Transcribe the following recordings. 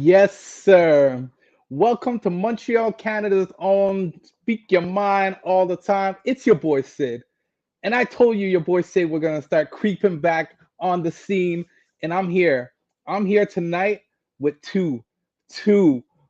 Yes, sir. Welcome to Montreal, Canada's own Speak Your Mind all the time. It's your boy Sid. And I told you, your boy Sid, we're going to start creeping back on the scene. And I'm here. I'm here tonight with two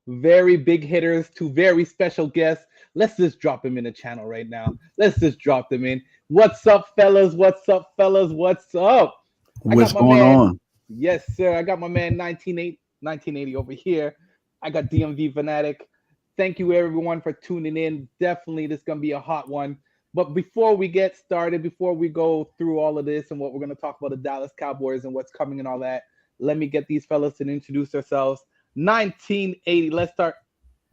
very big hitters, two very special guests. Let's just drop them in the channel right now. Let's just drop them in. What's up, fellas? What's up, fellas? What's up? I got What's my going man. on? Yes, sir. I got my man 1980 over here. I got DMV Fanatic. Thank you everyone for tuning in. Definitely this is gonna be a hot one. But before we get started, before we go through all of this and what we're gonna talk about the Dallas Cowboys and what's coming and all that, let me get these fellas to introduce themselves. 1980. Let's start.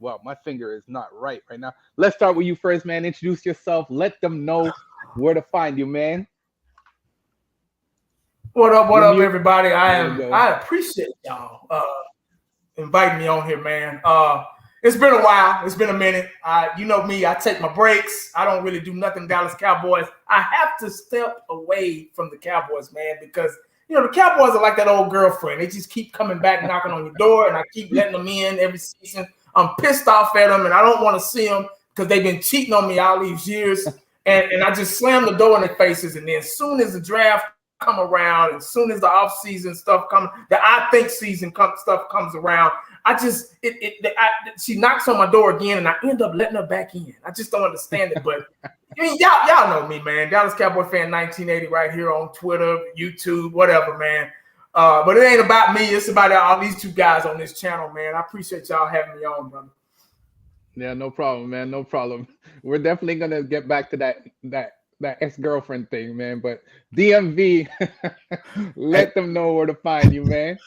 Well, my finger is not right now. Let's start with you first, man. Introduce yourself. Let them know where to find you, man. What You're up, mute. everybody? There we go. I appreciate y'all inviting me on here, man. It's been a while. It's been a minute. You know me. I take my breaks. I don't really do nothing Dallas Cowboys. I have to step away from the Cowboys, man, because the Cowboys are like that old girlfriend. They just keep coming back, knocking on your door, and I keep letting them in every season. I'm pissed off at them, and I don't want to see them because they've been cheating on me all these years. And I just slam the door in their faces. And then as soon as the draft come around, as soon as the off-season stuff comes, the I think stuff comes around, she knocks on my door again, and I end up letting her back in. I just don't understand it, but I mean, y'all know me, man. Dallas Cowboy fan 1980 right here on Twitter, YouTube, whatever, man. But it ain't about me. It's about all these two guys on this channel, man. I appreciate y'all having me on, brother. Yeah, no problem, man. No problem. We're definitely gonna get back to that ex-girlfriend thing, man. But DMV, Hey, let them know where to find you, man.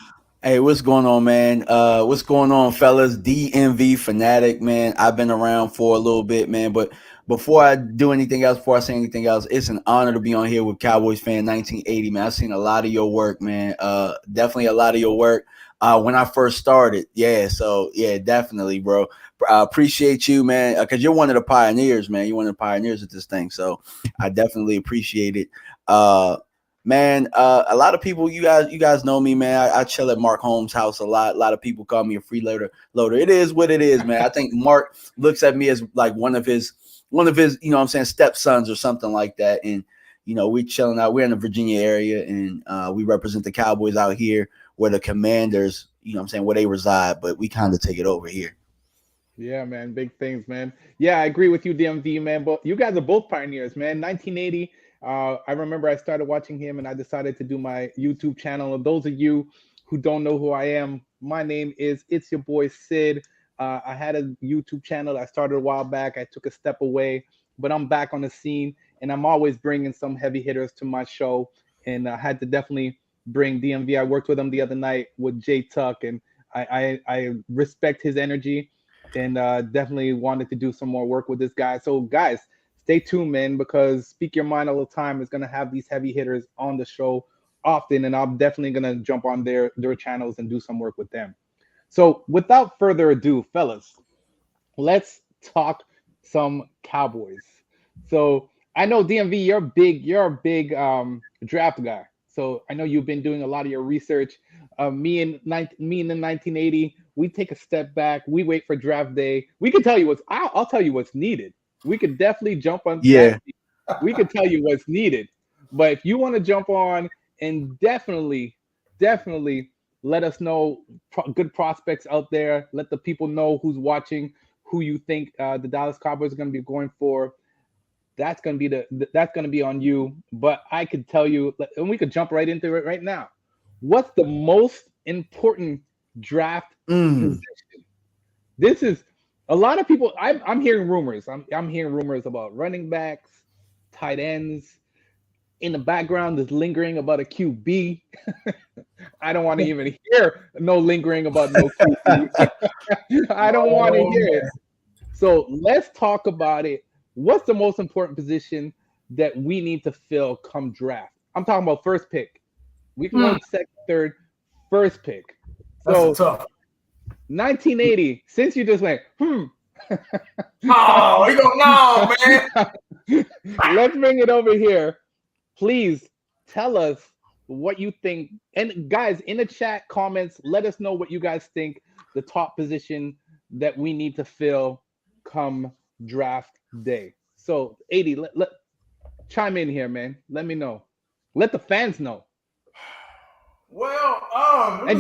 hey, what's going on, man? What's going on, fellas? DMV Fanatic, man. I've been around for a little bit, man. But before I do anything else, before I say anything else, it's an honor to be on here with Cowboys fan 1980, man. I've seen a lot of your work, man. Definitely a lot of your work. When I first started, yeah. So yeah, definitely, bro. I appreciate you, man, because you're one of the pioneers, man. You're one of the pioneers of this thing. So I definitely appreciate it. Man, a lot of people, you guys know me, man. I chill at Mark Holmes' house a lot. A lot of people call me a freeloader. It is what it is, man. I think Mark looks at me as like one of his, you know what I'm saying, stepsons or something like that. And, we're chilling out. We're in the Virginia area, and we represent the Cowboys out here where the Commanders, you know what I'm saying, where they reside, but we kind of take it over here. Yeah, man. Big things, man. Yeah, I agree with you, DMV, man. But you guys are both pioneers, man. 1980. I remember I started watching him, and I decided to do my YouTube channel. And those of you who don't know who I am, my name is It's Your Boy Sid. I had a YouTube channel I started a while back. I took a step away, but I'm back on the scene, and I'm always bringing some heavy hitters to my show. And I had to definitely bring DMV. I worked with him the other night with Jay Tuck, and I respect his energy, and definitely wanted to do some more work with this guy. So, guys, stay tuned, man, because Speak Your Mind all the time is going to have these heavy hitters on the show often, and I'm definitely going to jump on their channels and do some work with them. So, without further ado, fellas, let's talk some Cowboys. So, I know DMV, you're a big draft guy. So I know you've been doing a lot of your research. Me in the 1980, we take a step back. We wait for draft day. We can tell you I'll tell you what's needed. We could definitely jump on that. Yeah. We could tell you what's needed. But if you want to jump on and definitely let us know good prospects out there. Let the people know who's watching, who you think the Dallas Cowboys are going to be going for. That's going to be on you. But I could tell you, and we could jump right into it right now. What's the most important draft Mm. position? This is a lot of people. I'm hearing rumors. I'm hearing rumors about running backs, tight ends. In the background, there's lingering about a QB. I don't want to even hear no lingering about no QB. I don't want to Oh, hear it. man. So let's talk about it. What's the most important position that we need to fill come draft? I'm talking about first pick. We can go second, third, first pick. That's a So tough. 1980, since you just went, Oh, he go, no, man. let's bring it over here. Please tell us what you think. And guys, in the chat comments, let us know what you guys think the top position that we need to fill come draft day. So 80, let chime in here, man. Let me know. Let the fans know. Well, And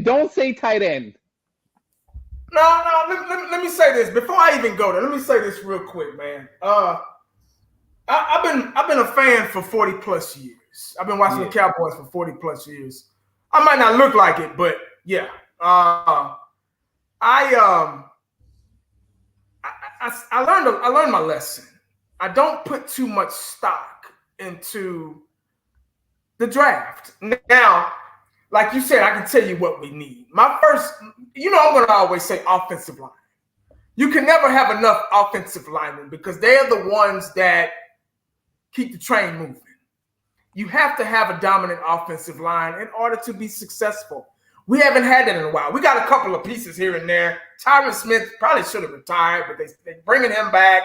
don't say tight end. No. Let me say this before I even go there. Let me say this real quick, man. I've been a fan for 40 plus years. I've been watching the Cowboys for 40 plus years. I might not look like it, but yeah. I learned my lesson. I don't put too much stock into the draft. Now, like you said, I can tell you what we need. My first, I'm going to always say offensive line. You can never have enough offensive linemen because they're the ones that keep the train moving. You have to have a dominant offensive line in order to be successful. We haven't had that in a while. We got a couple of pieces here and there. Tyron Smith probably should have retired, but they're bringing him back.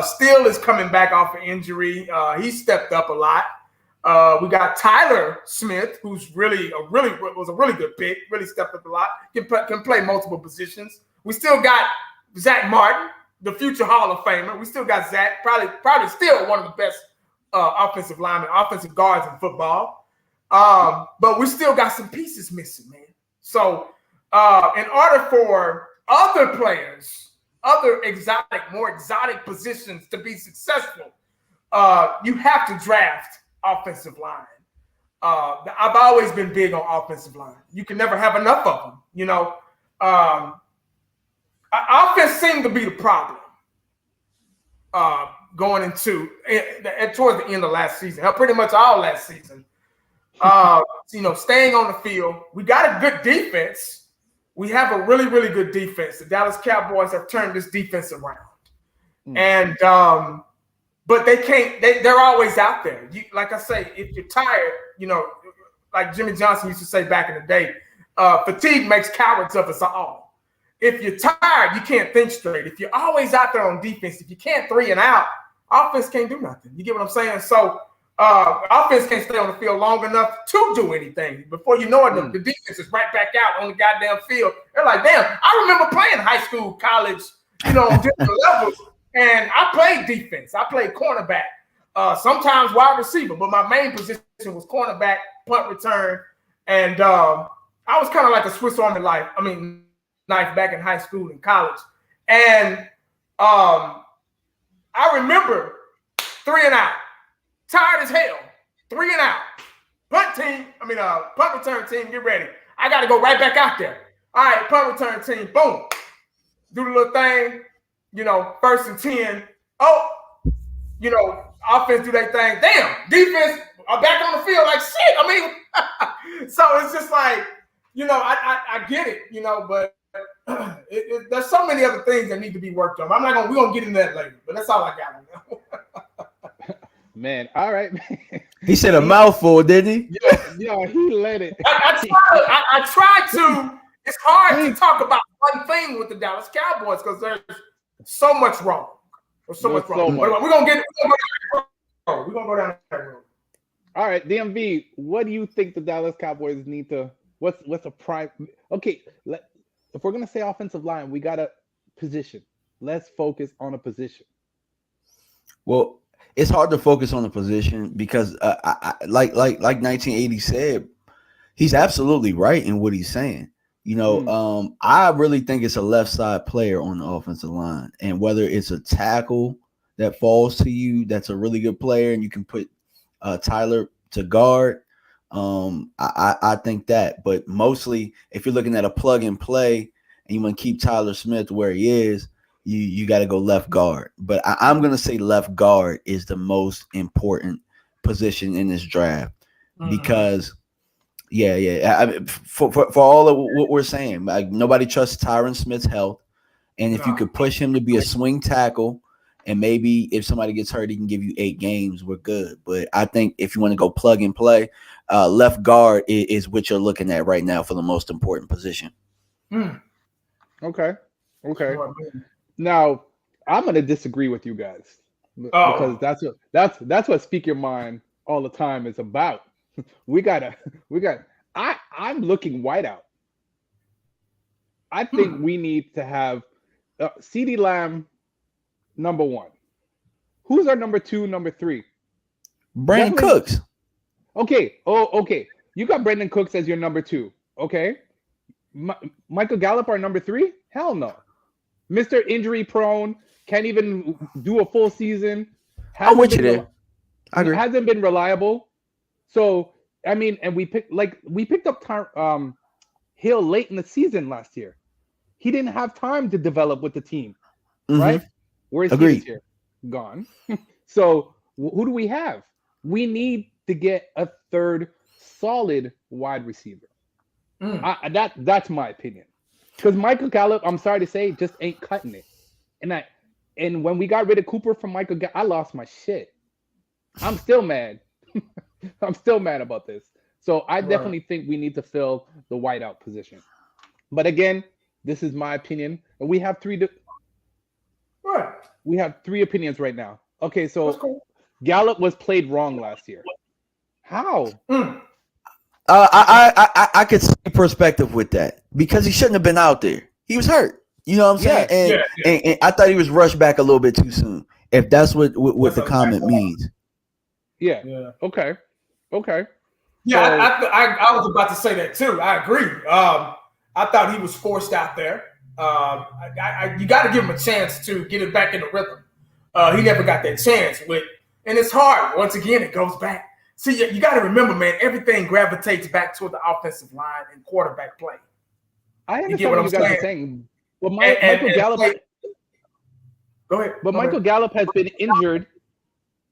Steele is coming back off an injury. He stepped up a lot. We got Tyron Smith, who's was a really good pick. Really stepped up a lot. Can play multiple positions. We still got Zach Martin, the future Hall of Famer. We still got Zach, probably still one of the best offensive linemen, offensive guards in football. But we still got some pieces missing, man. So in order for other players, other more exotic positions to be successful, you have to draft offensive line. I've always been big on offensive line. You can never have enough of them, offense seemed to be the problem going into towards the end of last season. Pretty much all last season. Staying on the field. We got a good defense. We have a really, really good defense. The Dallas Cowboys have turned this defense around. And but they can't, they're always out there. Like I say, if you're tired, like Jimmy Johnson used to say back in the day, fatigue makes cowards of us all. If you're tired, you can't think straight. If you're always out there on defense, if you can't 3 and out, offense can't do nothing. You get what I'm saying? So offense can't stay on the field long enough to do anything. Before you know it, the defense is right back out on the goddamn field. They're like, damn, I remember playing high school, college, on different levels. And I played defense. I played cornerback, sometimes wide receiver, but my main position was cornerback, punt return. And I was kind of like a Swiss Army knife back in high school and college. And I remember 3 and out, tired as hell, 3 and out. Punt return team, get ready. I got to go right back out there. All right, punt return team, boom. Do the little thing, 1st and 10. Offense do their thing. Damn, defense are back on the field like shit. So it's just like, I get it, but there's so many other things that need to be worked on. We're going to get into that later, but that's all I got. Man, all right. He said a mouthful, didn't he? Yeah, he let it. I try to. It's hard to talk about one thing with the Dallas Cowboys because there's so much wrong. There's so much wrong. We're gonna go down that road. All right, DMV. What do you think the Dallas Cowboys need to? What's a prime? Okay, if we're gonna say offensive line, we got a position. Let's focus on a position. Well, it's hard to focus on a position because, like 1980 said, he's absolutely right in what he's saying. I really think it's a left side player on the offensive line, and whether it's a tackle that falls to you, that's a really good player, and you can put Tyler to guard. I think that, but mostly if you're looking at a plug and play and you want to keep Tyler Smith where he is, you got to go left guard. But I'm going to say left guard is the most important position in this draft because for all of what we're saying, like nobody trusts Tyron Smith's health. And if you could push him to be a swing tackle, and maybe if somebody gets hurt, he can give you 8 games, we're good. But I think if you want to go plug and play, left guard is what you're looking at right now for the most important position. Okay. Now I'm going to disagree with you guys because that's what Speak Your Mind all the time is about. we got. I'm looking whiteout. I think we need to have CeeDee Lamb number one. Who's our number two, number three? Brandon Definitely- Cooks. Okay. Oh, okay. You got Brandon Cooks as your number two. Okay. Michael Gallup, our number three? Hell no. Mr. Injury prone, can't even do a full season. I'm with you there. I agree. Hasn't been reliable. So, I mean, and we picked up Hill late in the season last year. He didn't have time to develop with the team, right? Where's he this year? Gone. So, who do we have? We need to get a third solid wide receiver. That's my opinion. Because Michael Gallup, I'm sorry to say, just ain't cutting it. And when we got rid of Cooper from Michael Gallup, I lost my shit. I'm still mad. I'm still mad about this. So I definitely think we need to fill the wideout position. But again, this is my opinion. And we have we have three opinions right now. Okay, so cool. Gallup was played wrong last year. How? I could see perspective with that because he shouldn't have been out there. He was hurt. You know what I'm saying? And I thought he was rushed back a little bit too soon. If that's what the comment means. Yeah. Okay. Yeah, so, I was about to say that too. I agree. I thought he was forced out there. You got to give him a chance to get it back in the rhythm. He never got that chance and it's hard. Once again, it goes back. See, you got to remember, man, everything gravitates back toward the offensive line and quarterback play. I understand what you guys are saying. Well, Michael Gallup. Go ahead. But Michael Gallup has been injured.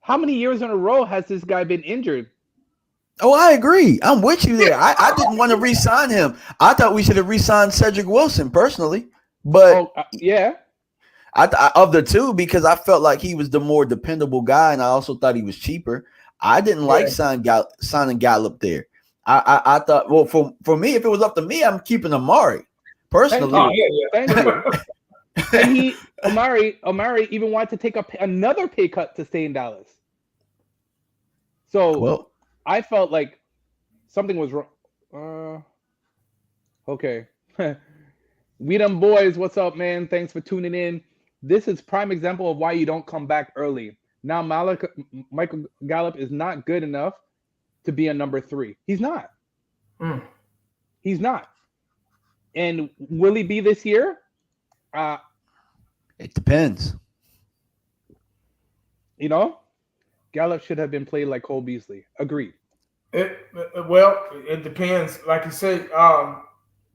How many years in a row has this guy been injured? Oh, I agree. I'm with you there. I didn't want to re-sign him. I thought we should have re-signed Cedric Wilson personally. But of the two, because I felt like he was the more dependable guy, and I also thought he was cheaper. I didn't like signing Gallup there. I thought, well, for me, if it was up to me, I'm keeping Amari personally. Thank you. And Amari even wanted to take another pay cut to stay in Dallas. So I felt like something was wrong. Okay. We them boys, what's up, man? Thanks for tuning in. This is prime example of why you don't come back early. Now, Michael Gallup is not good enough to be a number three. He's not. He's not. And will he be this year? It depends. You know, Gallup should have been played like Cole Beasley. Agreed. It depends. Like you said,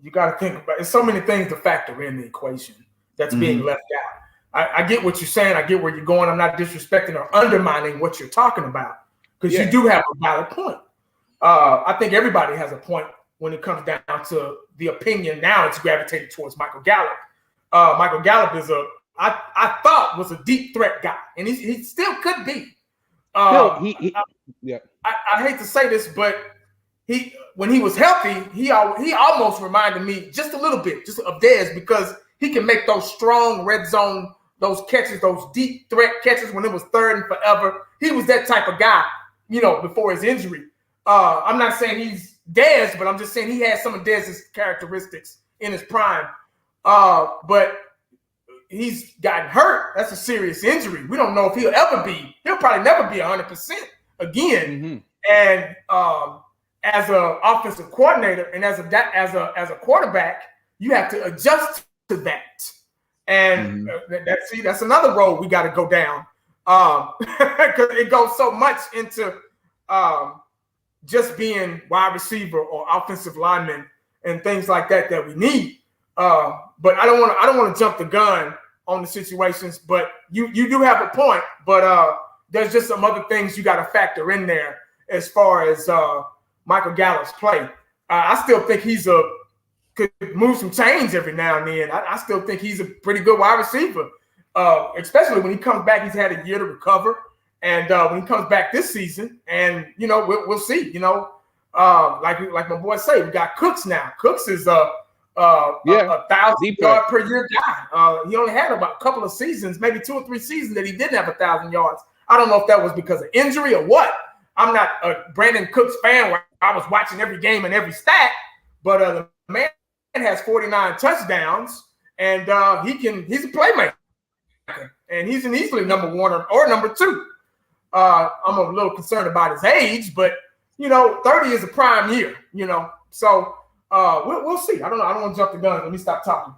you got to think about. There's so many things to factor in the equation that's being left out. I get what you're saying. I get where you're going. I'm not disrespecting or undermining what you're talking about because you do have a valid point. I think everybody has a point when it comes down to the opinion. Now it's gravitated towards Michael Gallup. Michael Gallup is I thought was a deep threat guy, and he still could be. I hate to say this, but when he was healthy, he almost reminded me just a little bit just of Dez because he can make those strong red zone, those catches, those deep threat catches when it was third and forever. He was that type of guy, before his injury. I'm not saying he's Dez, but I'm just saying he had some of Dez's characteristics in his prime. But he's gotten hurt. That's a serious injury. We don't know if he'll probably never be 100% again. And as an offensive coordinator and as a quarterback, you have to adjust to that. And that's another road we got to go down because it goes so much into just being wide receiver or offensive lineman and things like that we need. But I don't want to jump the gun on the situations. But you do have a point. But there's just some other things you got to factor in there as far as Michael Gallup's play. I still think could move some chains every now and then. I still think he's a pretty good wide receiver, especially when he comes back. He's had a year to recover, and when he comes back this season, and we'll see. Like my boy say, we got Cooks now. Cooks is a 1,000-yard per year guy. He only had about a couple of seasons, maybe 2 or 3 seasons that he didn't have 1,000 yards. I don't know if that was because of injury or what. I'm not a Brandon Cooks fan where I was watching every game and every stat, but the man has 49 touchdowns, and he's a playmaker, and he's an easily number one or number two. I'm a little concerned about his age, but 30 is a prime year, So we'll see. I don't know. I don't want to jump the gun. Let me stop talking.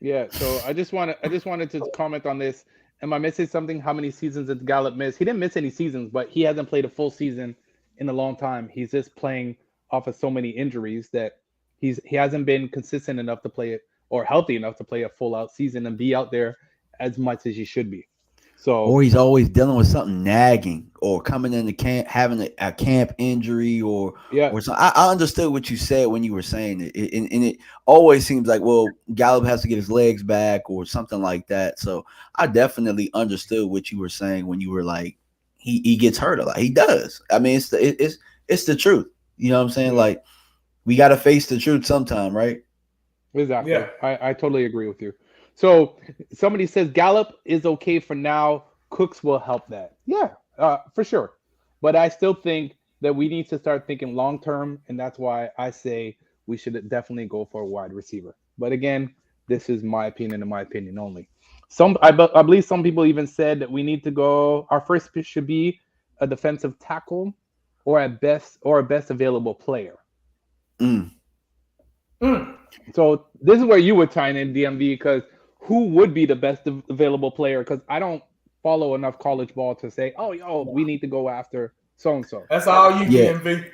Yeah. So I just wanted to comment on this. Am I missing something? How many seasons did Gallup miss? He didn't miss any seasons, but he hasn't played a full season in a long time. He's just playing off of so many injuries that he hasn't been consistent enough to play it or healthy enough to play a full out season and be out there as much as he should be. So, or he's always dealing with something nagging, or coming into camp having a camp injury, or something. I understood what you said when you were saying it, and it always seems like, well, Gallup has to get his legs back or something like that. So I definitely understood what you were saying when you were like, he gets hurt a lot. He does. I mean, it's the truth. You know what I'm saying? Like, we got to face the truth sometime, right? Exactly. Yeah. I totally agree with you. So somebody says Gallup is okay for now. Cooks will help that. Yeah, for sure. But I still think that we need to start thinking long term, and that's why I say we should definitely go for a wide receiver. But again, this is my opinion and my opinion only. I believe some people even said that we need to go. Our first pick should be a defensive tackle, or a best available player. So this is where you would chime in, DMV, because who would be the best available player? Because I don't follow enough college ball to say, we need to go after so-and-so. That's all you, DMV.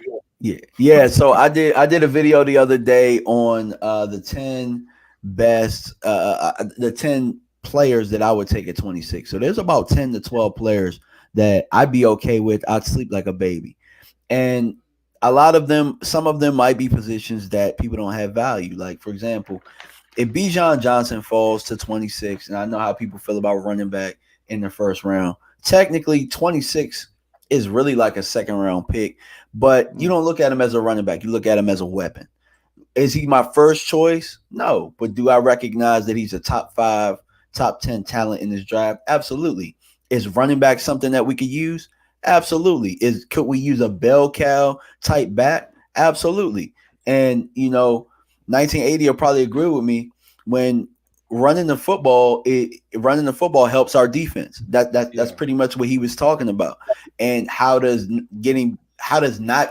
Yeah. So I did a video the other day on the 10 best, the 10 players that I would take at 26. So there's about 10 to 12 players that I'd be okay with. I'd sleep like a baby. And a lot of them, some of them might be positions that people don't have value. Like, for example, if Bijan Johnson falls to 26, and I know how people feel about running back in the first round, technically 26 is really like a second round pick, but you don't look at him as a running back. You look at him as a weapon. Is he my first choice? No. But do I recognize that he's a top 5, top 10 talent in this draft? Absolutely. Is running back something that we could use? Absolutely. Could we use a bell cow type back? Absolutely. And 1980 will probably agree with me when running the football helps our defense. That's pretty much what he was talking about. And how does passing up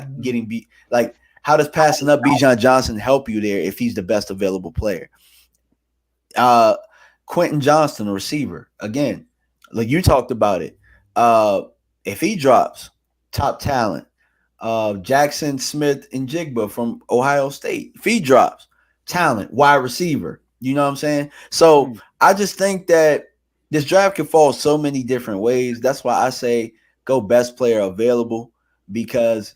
Bijan Johnson help you there if he's the best available player? Quentin Johnston, a receiver, again, like you talked about it. If he drops, top talent. Jackson Smith and Jigba from Ohio State. If he drops, talent, wide receiver. You know what I'm saying? So I just think that this draft can fall so many different ways. That's why I say go best player available, because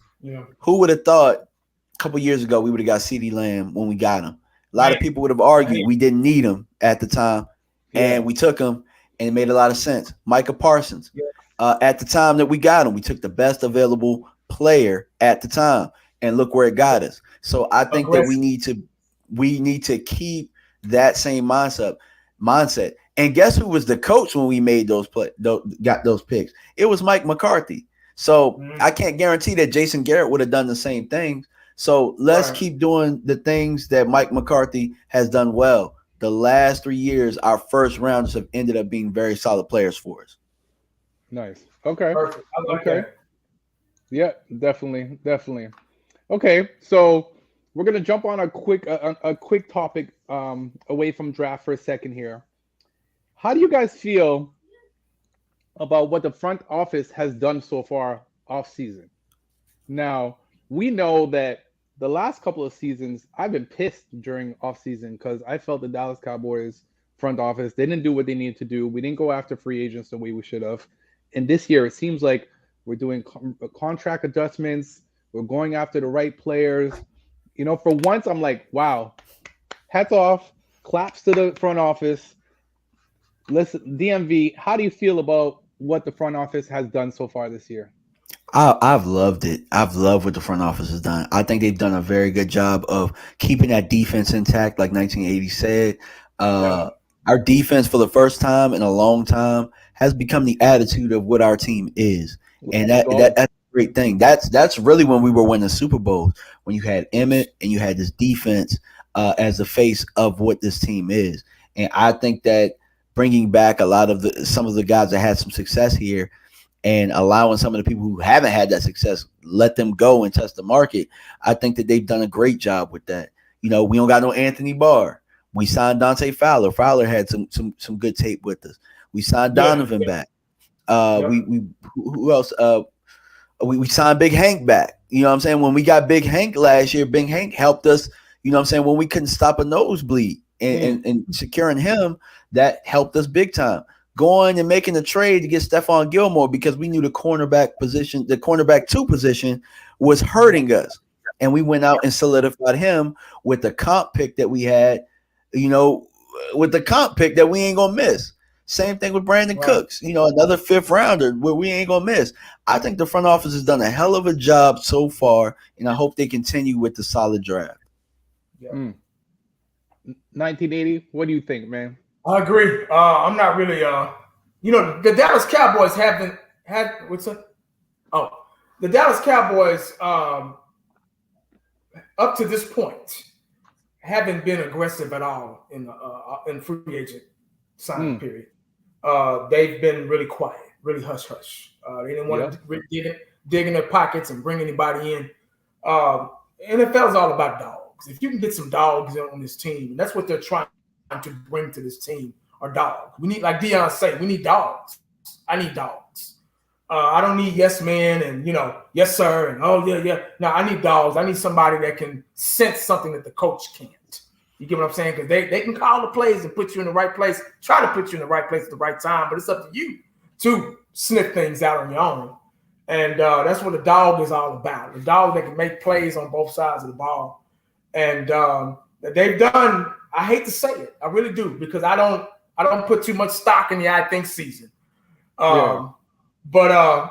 who would have thought a couple years ago we would have got CeeDee Lamb when we got him? A lot of people would have argued we didn't need him at the time, and we took him, and it made a lot of sense. Micah Parsons. At the time that we got him, we took the best available player at the time, and look where it got us. So I think that we need to keep that same mindset. And guess who was the coach when we made got those picks? It was Mike McCarthy. So I can't guarantee that Jason Garrett would have done the same things. So let's keep doing the things that Mike McCarthy has done well. The last 3 years, our first rounders have ended up being very solid players for us. Nice. Okay. Perfect. I like that. Yeah, definitely. Okay, so we're gonna jump on a quick topic away from draft for a second here. How do you guys feel about what the front office has done so far off season? Now, we know that the last couple of seasons I've been pissed during off season because I felt the Dallas Cowboys front office didn't do what they needed to do. We didn't go after free agents the way we should have. And this year, it seems like we're doing contract adjustments. We're going after the right players. For once, I'm like, wow, hats off, claps to the front office. Listen, DMV, how do you feel about what the front office has done so far this year? I've loved it. I've loved what the front office has done. I think they've done a very good job of keeping that defense intact, like 1980 said. Our defense, for the first time in a long time, has become the attitude of what our team is, and great thing. That's really when we were winning Super Bowls, when you had Emmett and you had this defense as the face of what this team is. And I think that bringing back a lot of some of the guys that had some success here and allowing some of the people who haven't had that success, let them go and test the market. I think that they've done a great job with that. We don't got no Anthony Barr. We signed Dante Fowler. Fowler had some good tape with us. We signed Donovan back. We who else? We signed Big Hank back. You know what I'm saying? When we got Big Hank last year, Big Hank helped us, you know what I'm saying, when we couldn't stop a nosebleed. And securing him, that helped us big time. Going and making a trade to get Stephon Gilmore because we knew the cornerback 2 position was hurting us. And we went out and solidified him with the comp pick that we had, with the comp pick that we ain't going to miss. Same thing with Brandon Cooks, another 5th rounder where we ain't going to miss. I think the front office has done a hell of a job so far, and I hope they continue with the solid draft. Yeah. 1980, what do you think, man? I agree. I'm not really, the Dallas Cowboys haven't had, the Dallas Cowboys, up to this point, haven't been aggressive at all in free agent signing period. They've been really quiet, really hush-hush. They didn't want to really dig in their pockets and bring anybody in. NFL is all about dogs. If you can get some dogs on this team, and that's what they're trying to bring to this team, are dogs. We need, like Deion said, we need dogs. I need dogs. I don't need yes man and yes sir and oh yeah. No, I need dogs. I need somebody that can sense something that the coach can't. You get what I'm saying? Because they can call the plays and put you in the right place, try to put you in the right place at the right time, but it's up to you to sniff things out on your own. And that's what a dog is all about. A dog that can make plays on both sides of the ball. And they've done, I hate to say it, I really do, because I don't put too much stock in the I think season. But I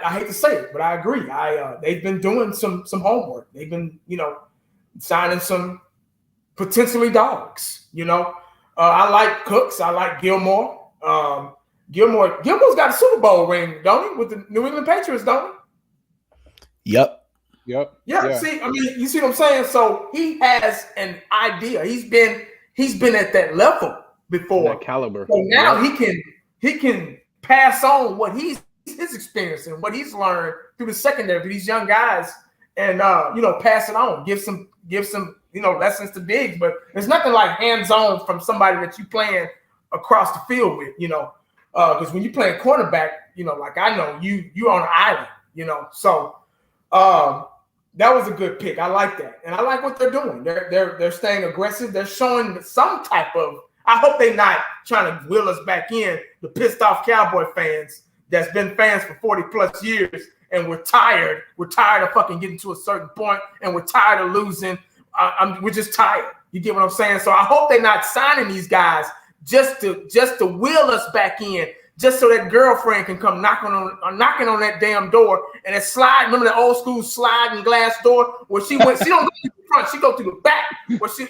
hate to say it, but I agree. They've been doing some homework. They've been, signing some potentially dogs. I like Cooks. I like Gilmore. Gilmore's got a Super Bowl ring, don't he, with the New England Patriots, don't he? Yep. Yeah. See, I mean, you see what I'm saying? So he has an idea. He's been at that level before. That caliber. So now he can pass on what his experience and what he's learned through the secondary to these young guys, and pass it on. Give some lessons to Diggs. But there's nothing like hands-on from somebody that you playing across the field with. Because when you playing cornerback, like I know you're on an island. So. That was a good pick. I like that, and I like what they're doing. They're staying aggressive. They're showing some type of. I hope they're not trying to wheel us back in. The pissed off Cowboy fans that's been fans for 40 plus years, and we're tired. We're tired of fucking getting to a certain point, and we're tired of losing. We're just tired. You get what I'm saying? So I hope they're not signing these guys just to wheel us back in. Just so that girlfriend can come knocking on that damn door and it slide. Remember the old school sliding glass door where she went. She don't go through the front. She go through the back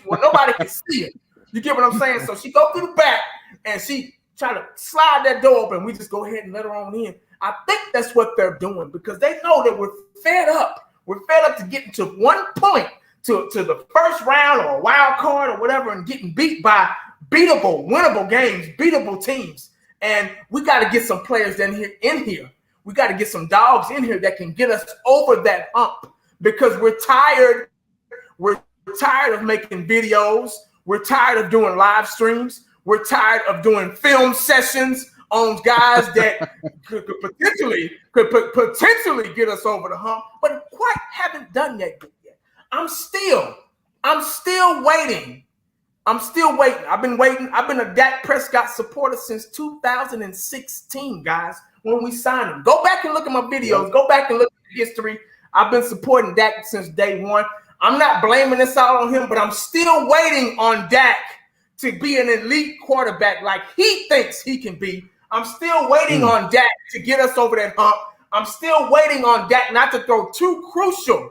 where nobody can see it. You get what I'm saying? So she go through the back and she try to slide that door open. We just go ahead and let her on in. I think that's what they're doing because they know that we're fed up. We're fed up to getting to one point to the first round or a wild card or whatever and getting beat by beatable, winnable games, beatable teams. And we got to get some players in here. We got to get some dogs in here that can get us over that hump because we're tired. We're tired of making videos. We're tired of doing live streams. We're tired of doing film sessions on guys that could potentially get us over the hump, but quite haven't done that yet. I'm still waiting. I've been waiting. I've been a Dak Prescott supporter since 2016, guys, when we signed him. Go back and look at my videos. Go back and look at the history. I've been supporting Dak since day one. I'm not blaming this all on him, but I'm still waiting on Dak to be an elite quarterback like he thinks he can be. I'm still waiting on Dak to get us over that hump. I'm still waiting on Dak not to throw two crucial,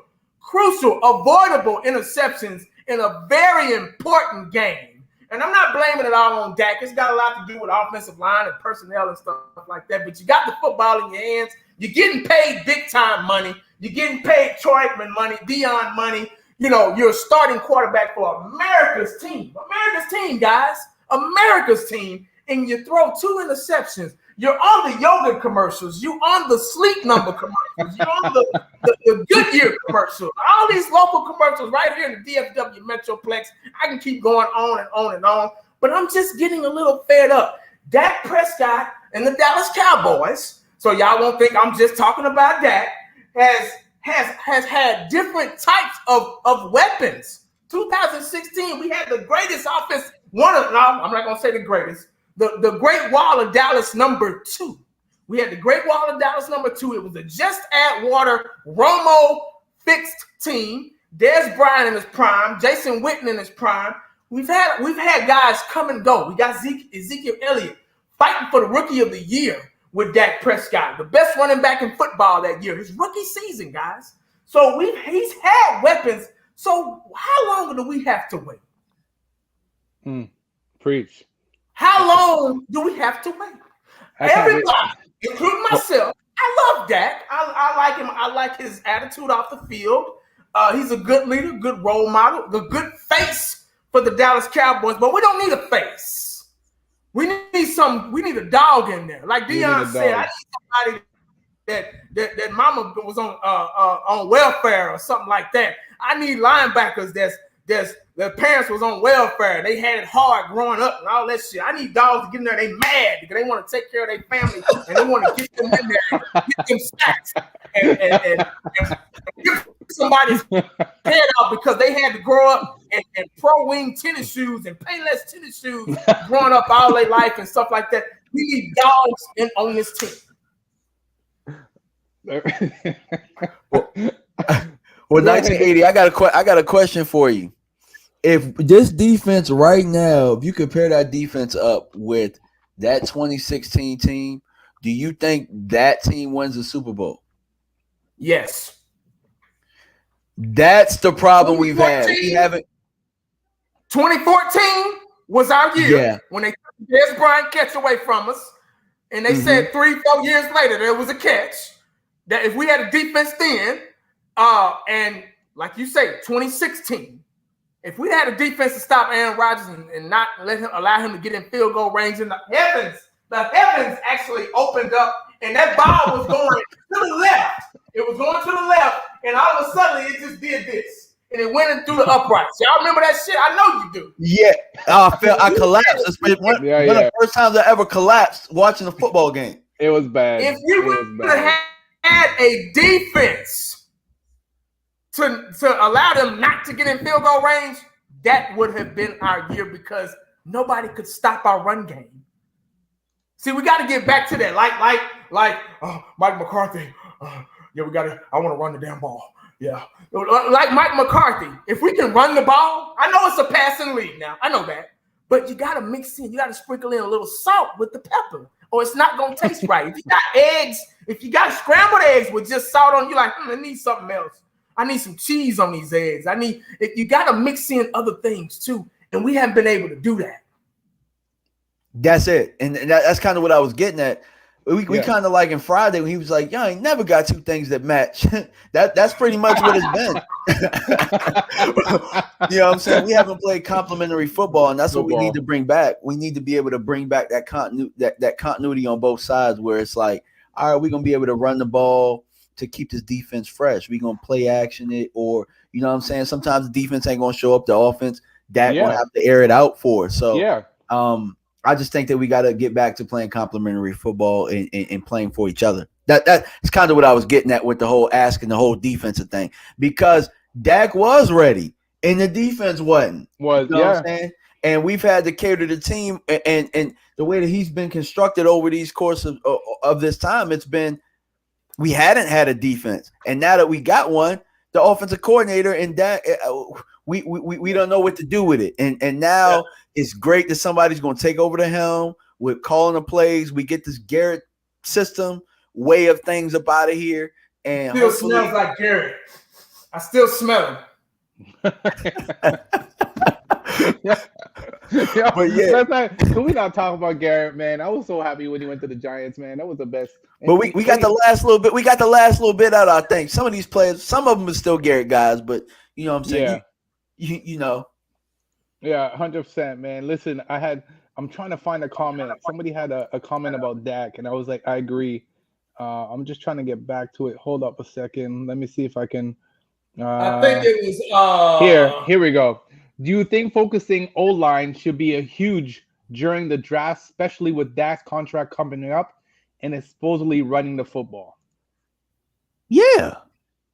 avoidable interceptions in a very important game. And I'm not blaming it all on Dak. It's got a lot to do with offensive line and personnel and stuff like that. But you got the football in your hands. You're getting paid big time money. You're getting paid Troy Aikman money, Dion money. You're a starting quarterback for America's team. America's team, guys. America's team. And you throw 2 interceptions. You're on the yoga commercials. You're on the sleep number commercials. You're on the Goodyear commercials. All these local commercials right here in the DFW Metroplex. I can keep going on and on and on. But I'm just getting a little fed up. Dak Prescott and the Dallas Cowboys, so y'all won't think I'm just talking about Dak, has had different types of weapons. 2016, we had the greatest offense. I'm not going to say the greatest. The Great Wall of Dallas #2. We had the Great Wall of Dallas #2. It was a just add water, Romo fixed team. Dez Bryant in his prime, Jason Witten in his prime. We've had guys come and go. We got Ezekiel Elliott fighting for the Rookie of the Year with Dak Prescott, the best running back in football that year, his rookie season, guys. So he's had weapons. So how long do we have to wait? Preach. How long do we have to wait? Everybody, including myself, I love Dak. I like him. I like his attitude off the field. He's a good leader, good role model, the good face for the Dallas Cowboys. But we don't need a face. We need a dog in there. Like Dion said, I need somebody that mama was on welfare or something like that. I need linebackers their parents was on welfare. They had it hard growing up and all that shit. I need dogs to get in there. They mad because they want to take care of their family and they want to get them in there and get them sacks and get somebody's head out because they had to grow up in pro wing tennis shoes and Payless tennis shoes growing up all their life and stuff like that. We need dogs on this team. Well, 1980, I got a question for you. If this defense right now, if you compare that defense up with that 2016 team, do you think that team wins the Super Bowl? Yes. That's the problem we've had. We haven't. 2014 was our year when they took Dez Bryant catch away from us, and they said 3-4 years later there was a catch. That if we had a defense then, and like you say, 2016. If we had a defense to stop Aaron Rodgers and not allow him to get in field goal range, and the heavens actually opened up, and that ball was going to the left. It was going to the left, and all of a sudden it just did this, and it went in through the uprights. Y'all remember that shit? I know you do. Yeah, I collapsed. It's one of the first times I ever collapsed watching a football game. It was bad. If you would have had a defense to allow them not to get in field goal range, that would have been our year because nobody could stop our run game. See, we got to get back to that. Like Mike McCarthy. I want to run the damn ball. Yeah. Like Mike McCarthy. If we can run the ball, I know it's a passing league now. I know that. But you got to mix in. You got to sprinkle in a little salt with the pepper or it's not going to taste right. If you got eggs, if you got scrambled eggs with just salt on, you're like, I need something else. I need some cheese on these eggs. You got to mix in other things too. And we haven't been able to do that. That's it. And that's kind of what I was getting at. We kind of like in Friday when he was like, "Y'all ain't never got two things that match." That's pretty much what it's been. You know what I'm saying? We haven't played complementary football, and that's what we need to bring back. We need to be able to bring back that continuity on both sides where it's like, all right, we're going to be able to run the ball to keep this defense fresh. We're going to play action it, or, you know what I'm saying? Sometimes the defense ain't going to show up. The offense, Dak going to have to air it out for us. So, I just think that we got to get back to playing complementary football and playing for each other. That's kind of what I was getting at with the whole asking the whole defensive thing, because Dak was ready and the defense wasn't. You know what I'm saying? And we've had to cater the team and the way that he's been constructed over these course of this time, it's been we hadn't had a defense. And now that we got one, the offensive coordinator and Dak, we don't know what to do with it. And now it's great that somebody's going to take over the helm with calling the plays. We get this Garrett system way of things up out of here. And still smells like Garrett. I still smell him. Yo, But yeah, can we not talk about Garrett, man? I was so happy when he went to the Giants, man. That was the best. but we got the last little bit. We got the last little bit out. I think some of these players, some of them are still Garrett guys, but you know what I'm saying. Yeah. You know. Yeah, 100%, man. Listen, I'm trying to find a comment. Somebody had a comment about Dak, and I was like, I agree. I'm just trying to get back to it. Hold up a second. Let me see if I can. I think it was Here we go. Do you think focusing O-line should be a huge during the draft, especially with Dak's contract coming up and is supposedly running the football? Yeah.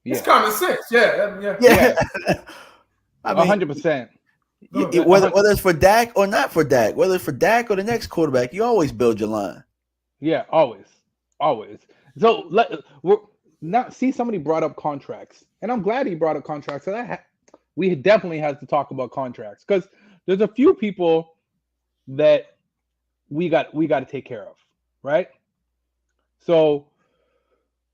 It's common sense. Yeah. I mean, 100%. Whether it's for Dak or not for Dak, whether it's for Dak or the next quarterback, you always build your line. Yeah, always. So somebody brought up contracts, and I'm glad he brought up contracts. So we definitely have to talk about contracts because there's a few people that we got to take care of, right? So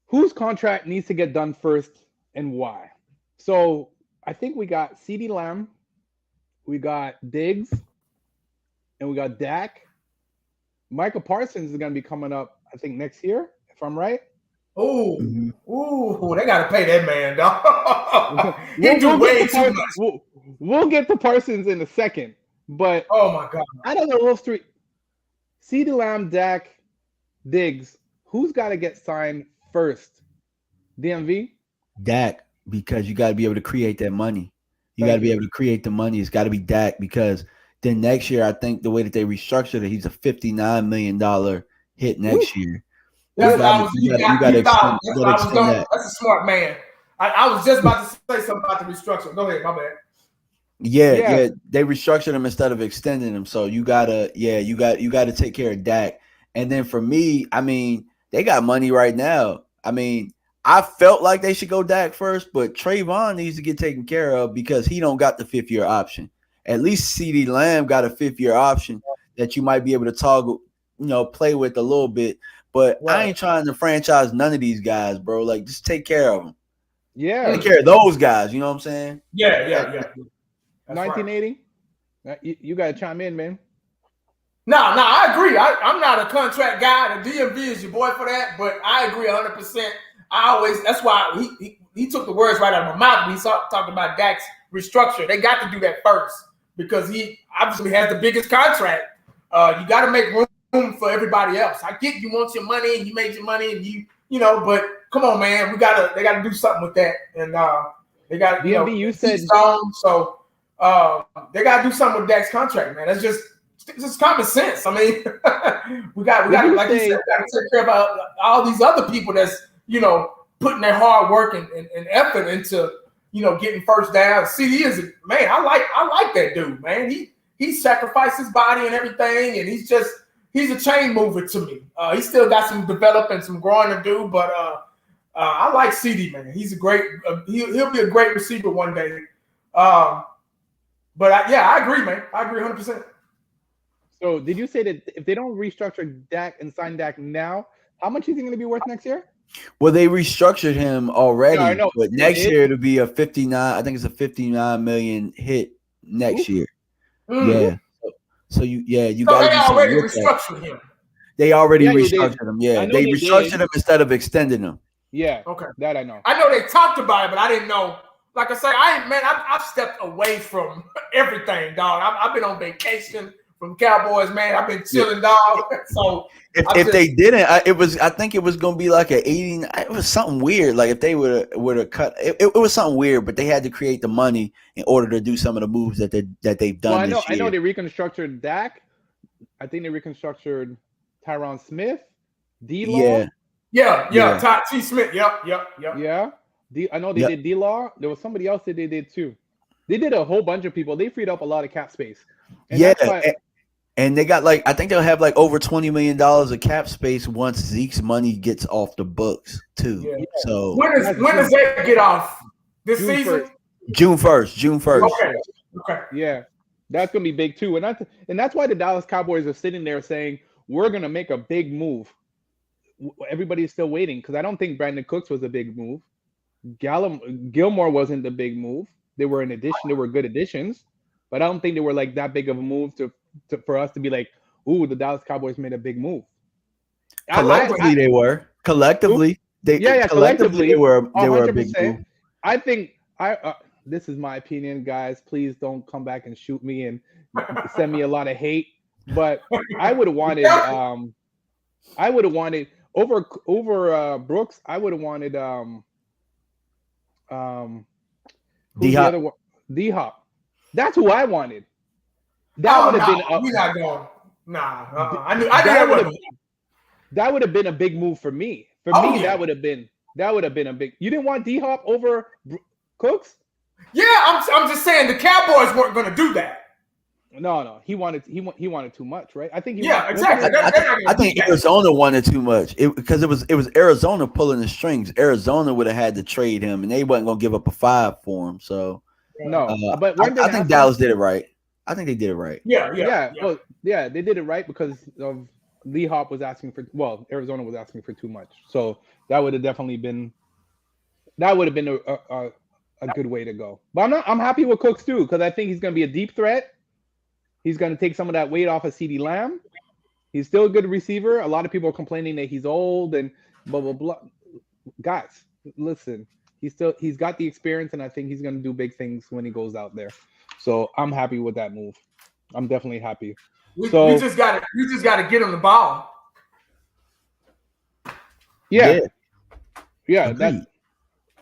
whose contract needs to get done first and why? So I think we got CeeDee Lamb, we got Diggs, and we got Dak. Micah Parsons is going to be coming up, I think, next year, if I'm right. Ooh, they got to pay that man, dog. He do way too much. We'll get to Parsons in a second, but oh my God, I don't know those three. CeeDee Lamb, Dak, Diggs. Who's got to get signed first? DMV? Dak, because you got to be able to create that money. You got to be able to create the money. It's got to be Dak because then next year, I think the way that they restructured it, he's a $59 million hit next year. You got to extend that. That's a smart man. I was just about to say something about the restructure. Go ahead, my bad. Yeah. They restructured him instead of extending him. So you gotta take care of Dak. And then for me, I mean, they got money right now. I mean, I felt like they should go Dak first, but Trayvon needs to get taken care of because he don't got the 5th-year option. At least CeeDee Lamb got a 5th-year option that you might be able to toggle, play with a little bit. But I ain't trying to franchise none of these guys, bro. Like, just take care of them. Yeah. Take care of those guys. You know what I'm saying? Yeah. 1980? Right. You got to chime in, man. No, I agree. I'm not a contract guy. The DMV is your boy for that, but I agree 100%. That's why he took the words right out of my mouth when he talked about Dak's restructure. They got to do that first because he obviously has the biggest contract. You got to make room for everybody else. I get you want your money and you made your money and but come on, man, they gotta do something with that. And they got DMV, you said so they gotta do something with Dak's contract, man. That's just common sense. I mean, we got like you said, we gotta take care of all these other people that's putting their hard work and effort into getting first down. CD is man, I like that dude, man. He sacrificed his body and everything, and he's a chain mover to me. He still got some developing, some growing to do, but I like CD, man. He's a great. He'll be a great receiver one day. But I agree, man. I agree 100%. So, did you say that if they don't restructure Dak and sign Dak now, how much is he going to be worth next year? Well, they restructured him already, I know. But next year it'll be a 59. I think it's a 59 million hit next year. Yeah. So you got. They already restructured him. They already restructured him. Yeah, they restructured him instead of extending him. Yeah. Okay. That I know. I know they talked about it, but I didn't know. Like I say, I've stepped away from everything, dog. I've been on vacation from Cowboys, man. I've been chilling, dog. So if they didn't, I think it was gonna be like a 80. It was something weird. Like if they would have cut, it was something weird. But they had to create the money in order to do some of the moves that they've done. Well, I know they reconstructed Dak. I think they reconstructed Tyron Smith, D-Law. Yeah. T. Smith. Yep. Yeah. I know they did D-Law. There was somebody else that they did too. They did a whole bunch of people. They freed up a lot of cap space. And they got I think they'll have over $20 million of cap space once Zeke's money gets off the books too. Yeah. So when does that get off? This season? June 1st. Okay. Yeah. That's gonna be big too. And that's why the Dallas Cowboys are sitting there saying, we're gonna make a big move. Everybody's still waiting because I don't think Brandon Cooks was a big move. Gilmore wasn't the big move. They were an addition. They were good additions. but I don't think they were like that big of a move for us to be like, ooh, the Dallas Cowboys made a big move. Collectively, they were. Collectively, collectively they were a big 100%. move. I think this is my opinion, guys. Please don't come back and shoot me and send me a lot of hate. But I would have wanted over Brooks. I would have wanted who's the other one? D-Hop. That's who I wanted. That would have been. We're not going. Nah, I knew that would have been a big move for me. That would have been a big. You didn't want D-Hop over Cooks? Yeah, I'm just saying the Cowboys weren't going to do that. No, he wanted too much, right? I think exactly. I think Arizona wanted too much because it was Arizona pulling the strings. Arizona would have had to trade him, and they wasn't going to give up a 5 for him. So but I think Dallas did it right. I think they did it right. Yeah. Well, they did it right because of D-Hop was asking for. Well, Arizona was asking for too much, so that would have definitely been. That would have been a good way to go. But I'm happy with Cooks too because I think he's going to be a deep threat. He's going to take some of that weight off of CeeDee Lamb. He's still a good receiver. A lot of people are complaining that he's old and blah blah blah. Guys, listen, he's got the experience, and I think he's going to do big things when he goes out there. So I'm happy with that move. I'm definitely happy. We just got to get him the ball. Yeah, that's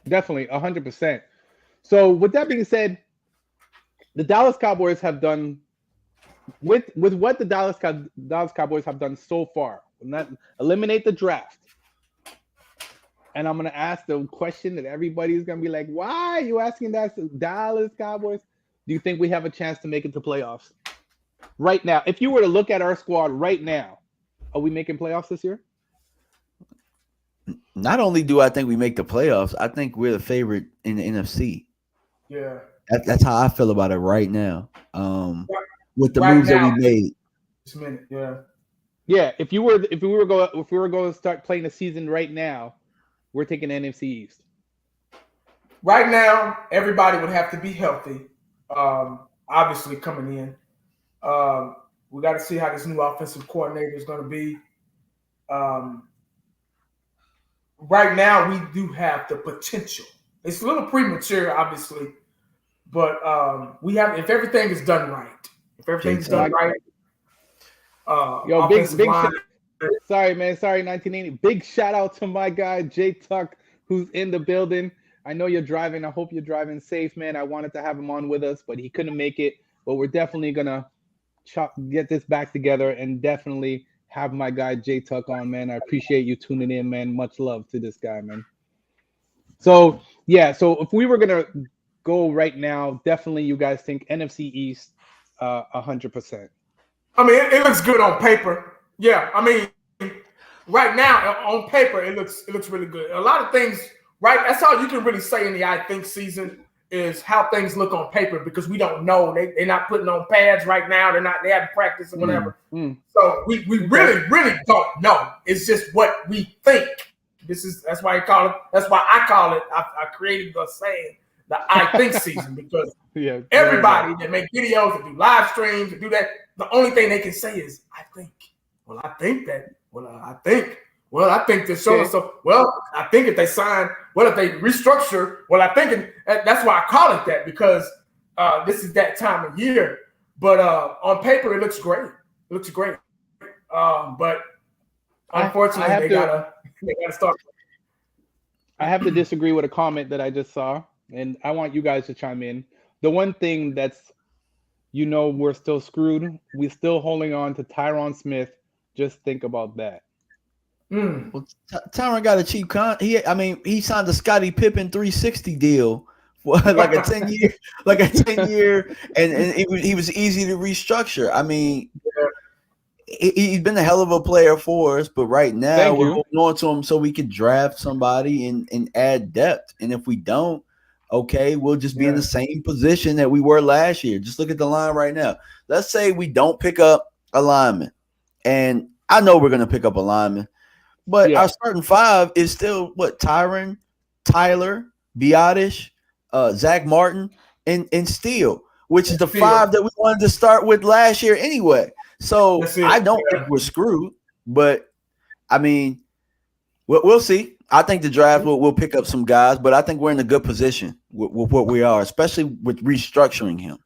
definitely 100%. So with that being said, the Dallas Cowboys have done with what the Dallas Cowboys have done so far. Not eliminate the draft. And I'm gonna ask the question that everybody's gonna be like, "Why are you asking that?" Dallas Cowboys. Do you think we have a chance to make it to playoffs right now? If you were to look at our squad right now, are we making playoffs this year? Not only do I think we make the playoffs, I think we're the favorite in the NFC. Yeah, that's how I feel about it right now. With the moves that we made. This minute, yeah. If we were going to start playing the season right now, we're taking NFC East. Right now, everybody would have to be healthy. Obviously, coming in, we got to see how this new offensive coordinator is going to be. Right now, we do have the potential. It's a little premature, obviously, but we have. If everything is done right, Sorry, man. Sorry, 1980. Big shout out to my guy Jay Tuck, who's in the building. I know you're driving. I hope you're driving safe, man. I wanted to have him on with us, but he couldn't make it. But we're definitely gonna get this back together and definitely have my guy Jay Tuck on, man. I appreciate you tuning in, man. Much love to this guy, man. So yeah, so if we were gonna go right now, definitely you guys think NFC East 100%. I mean, it looks good on paper. Yeah, I mean, right now on paper it looks really good. A lot of things, right? That's all you can really say in the I think season is how things look on paper because we don't know. They're not putting on pads right now. They haven't practiced or whatever. So we really don't know. It's just what we think. That's why I call it. I created the saying the I think season because everybody that make videos that do live streams and do that, the only thing they can say is I think. Well, I think that. Well, I think. Well, I think that so and so. Well, I think if they sign. Well, if they restructure. Well, I think that's why I call it that because this is that time of year. But on paper, it looks great. It looks great. But unfortunately, they gotta start. I have to disagree with a comment that I just saw, and I want you guys to chime in. The one thing that's, we're still screwed. We're still holding on to Tyron Smith. Just think about that. Well, Tyron got a cheap he signed a Scottie Pippen 360 deal for like a 10-year, and he was easy to restructure. I mean, he's been a hell of a player for us, but right now we're holding on to him so we can draft somebody and add depth. And if we don't, okay, we'll just be in the same position that we were last year. Just look at the line right now. Let's say we don't pick up a lineman, and I know we're going to pick up a lineman. But our starting 5 is still Tyron, Tyler, Biotish, Zach Martin, and Steele. which is the 5 that we wanted to start with last year anyway. So I don't think we're screwed, but I mean, we'll see. I think the draft will pick up some guys, but I think we're in a good position with what we are, especially with restructuring him.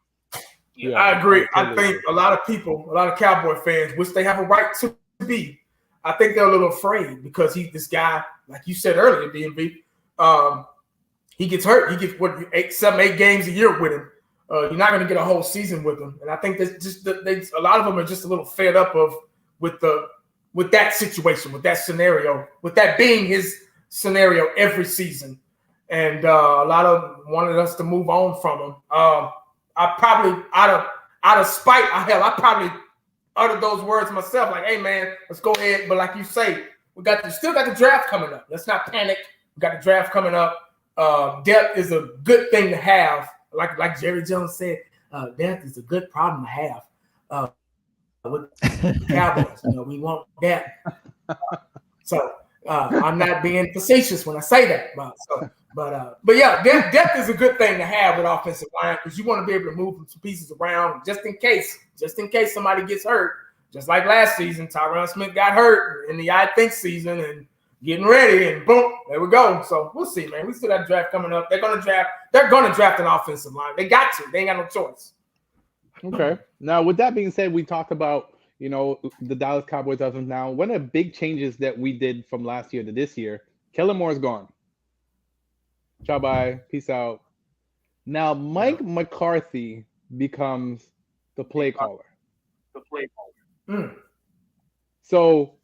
Yeah, I agree. I think a lot of people, a lot of Cowboy fans, which they have a right to be, I think they're a little afraid because this guy, like you said earlier, DMV, he gets hurt. He gets 7, 8 games a year with him. You're not going to get a whole season with him, and I think that's just a lot of them are just a little fed up with that situation, with that scenario, with that being his scenario every season, and a lot of them wanted us to move on from him. I probably out of spite, I probably uttered those words myself, like, "Hey man, let's go ahead." But like you say, still got the draft coming up. Let's not panic. We got the draft coming up. Depth is a good thing to have. Like Jerry Jones said, depth is a good problem to have. With the Cowboys, we want depth. So I'm not being facetious when I say that. But yeah, depth is a good thing to have with offensive line because you want to be able to move some pieces around just in case somebody gets hurt. Just like last season, Tyron Smith got hurt in the I think season and getting ready, and boom, there we go. So we'll see, man. We still got a draft coming up. They're gonna draft an offensive line. They got to. They ain't got no choice. Okay. Now, with that being said, we talked about the Dallas Cowboys as of now. One of the big changes that we did from last year to this year, Kellen Moore's gone. Ciao, bye. Peace out. Now, Mike McCarthy becomes the play caller. So,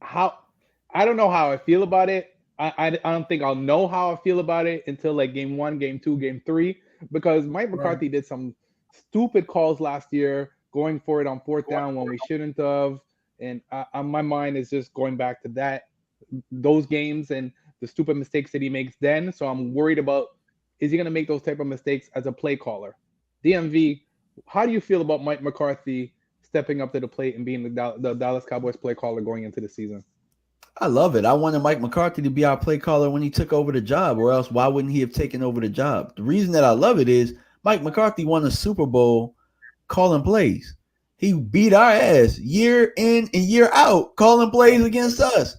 I don't know how I feel about it. I don't think I'll know how I feel about it until like game 1, game 2, game 3, because Mike McCarthy did some stupid calls last year, going for it on 4th down when we shouldn't have, and my mind is just going back to those games and the stupid mistakes that he makes then. So I'm worried about, is he going to make those type of mistakes as a play caller? DMV, how do you feel about Mike McCarthy stepping up to the plate and being the Dallas Cowboys play caller going into the season? I love it. I wanted Mike McCarthy to be our play caller when he took over the job, or else why wouldn't he have taken over the job? The reason that I love it is Mike McCarthy won a Super Bowl calling plays. He beat our ass year in and year out calling plays against us.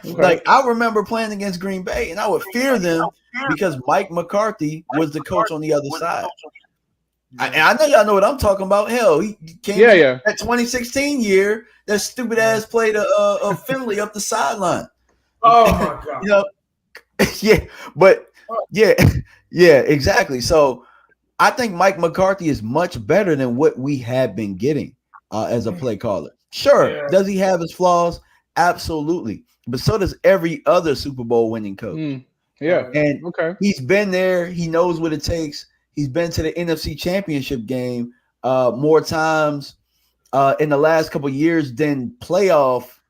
Like, I remember playing against Green Bay, and I would fear them because Mike McCarthy was the coach on the other side. I know y'all know what I'm talking about. Hell, he came in that 2016 year. That stupid ass played a Finley up the sideline. Oh my god! Yeah, exactly. So I think Mike McCarthy is much better than what we have been getting as a play caller. Sure, does he have his flaws? Absolutely, but so does every other Super Bowl winning coach. And he's been there. He knows what it takes. He's been to the NFC Championship game more times in the last couple of years than playoff,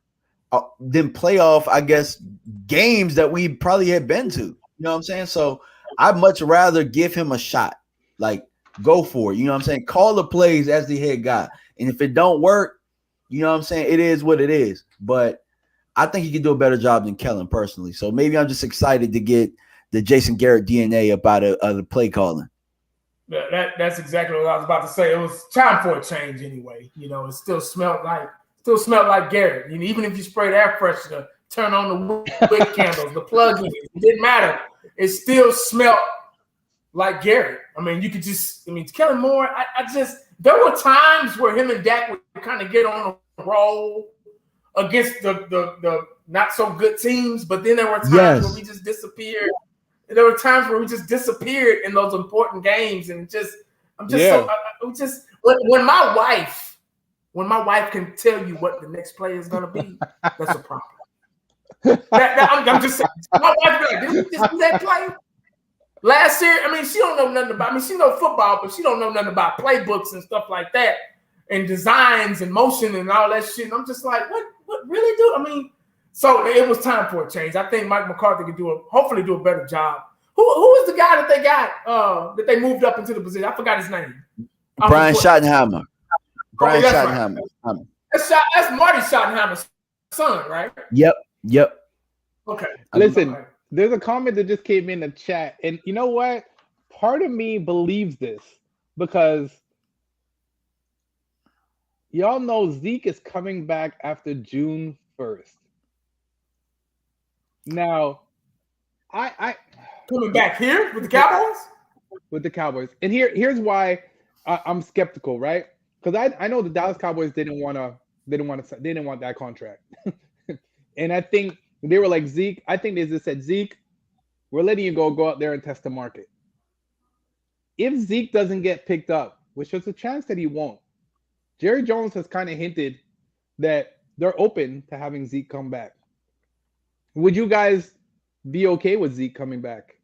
I guess, games that we probably had been to. You know what I'm saying? So I'd much rather give him a shot. Like, go for it. You know what I'm saying? Call the plays as the head guy. And if it don't work, you know what I'm saying? It is what it is. But I think he can do a better job than Kellen personally. So maybe I'm just excited to get the Jason Garrett DNA about the play calling. That's exactly what I was about to say. It was time for a change anyway. It still smelled like Garrett. Even if you sprayed air freshener, turn on the wick candles, the plug-in, it didn't matter. It still smelled like Garrett. You could Kellen Moore, there were times where him and Dak would kind of get on a roll against the not so good teams, but then there were times where we just disappeared. There were times where we just disappeared in those important games, and when my wife can tell you what the next play is going to be, that's a problem. I'm just saying, my wife be like, "Did we just do that play last year?" She don't know nothing about. She know football, but she don't know nothing about playbooks and stuff like that, and designs and motion and all that shit. And I'm just like, what really do? So it was time for a change. I think Mike McCarthy could hopefully do a better job. Who is the guy that they got that they moved up into the position? I forgot his name. Brian Schottenheimer. Brian Schottenheimer. Right. That's Marty Schottenheimer's son, right? Yep. Okay. Listen, there's a comment that just came in the chat, and you know what? part of me believes this because y'all know Zeke is coming back after June 1st. Now, I Coming back here with the Cowboys? with the Cowboys, and here's why I'm skeptical, right? Because I know the Dallas Cowboys didn't want that contract, and I think they were like, Zeke. I think they just said, Zeke, we're letting you go out there and test the market. If Zeke doesn't get picked up, which there's a chance that he won't, Jerry Jones has kind of hinted that they're open to having Zeke come back. Would you guys be okay with Zeke coming back?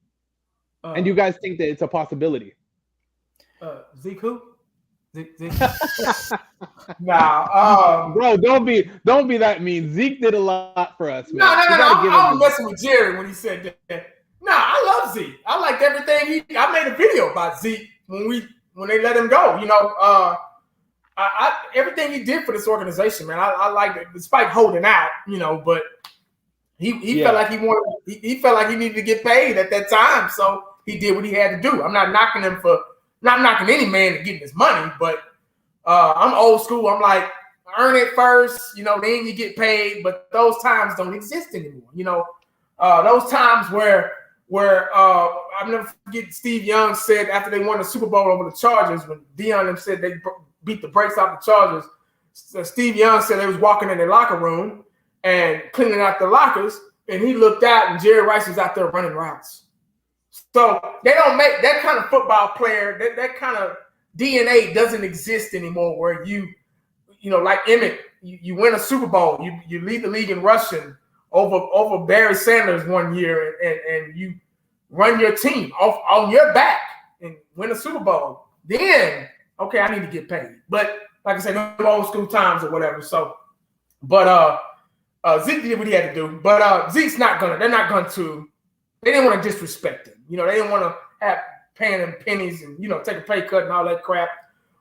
And you guys think that it's a possibility? Zeke who? Zeke. Nah, bro, don't be that mean. Zeke did a lot for us. No. I was messing with Jerry when he said that. Nah, I love Zeke. I liked everything I made a video about Zeke when they let him go. You know, I everything he did for this organization, man. I liked it, despite holding out. You know, but he felt like he felt like he needed to get paid at that time, so he did what he had to do. I'm not knocking him not knocking any man to getting his money, but I'm old school. I'm like, earn it first, you know, then you get paid. But those times don't exist anymore. You know, those times where I'll never forget Steve Young said after they won the Super Bowl over the Chargers, when Deion them said they beat the brakes off the Chargers, Steve Young said they was walking in their locker room and cleaning out the lockers, and he looked out and Jerry Rice was out there running routes. So they don't make that kind of football player, that kind of DNA doesn't exist anymore where you know, like Emmett, you win a Super Bowl, you lead the league in rushing over Barry Sanders one year, and you run your team off on your back and win a Super Bowl. Then, okay, I need to get paid. But like I said, no old school times or whatever. So, but Zeke did what he had to do. But Zeke's they're not going to, they didn't want to disrespect him. You know, they didn't want to have paying him pennies and, you know, take a pay cut and all that crap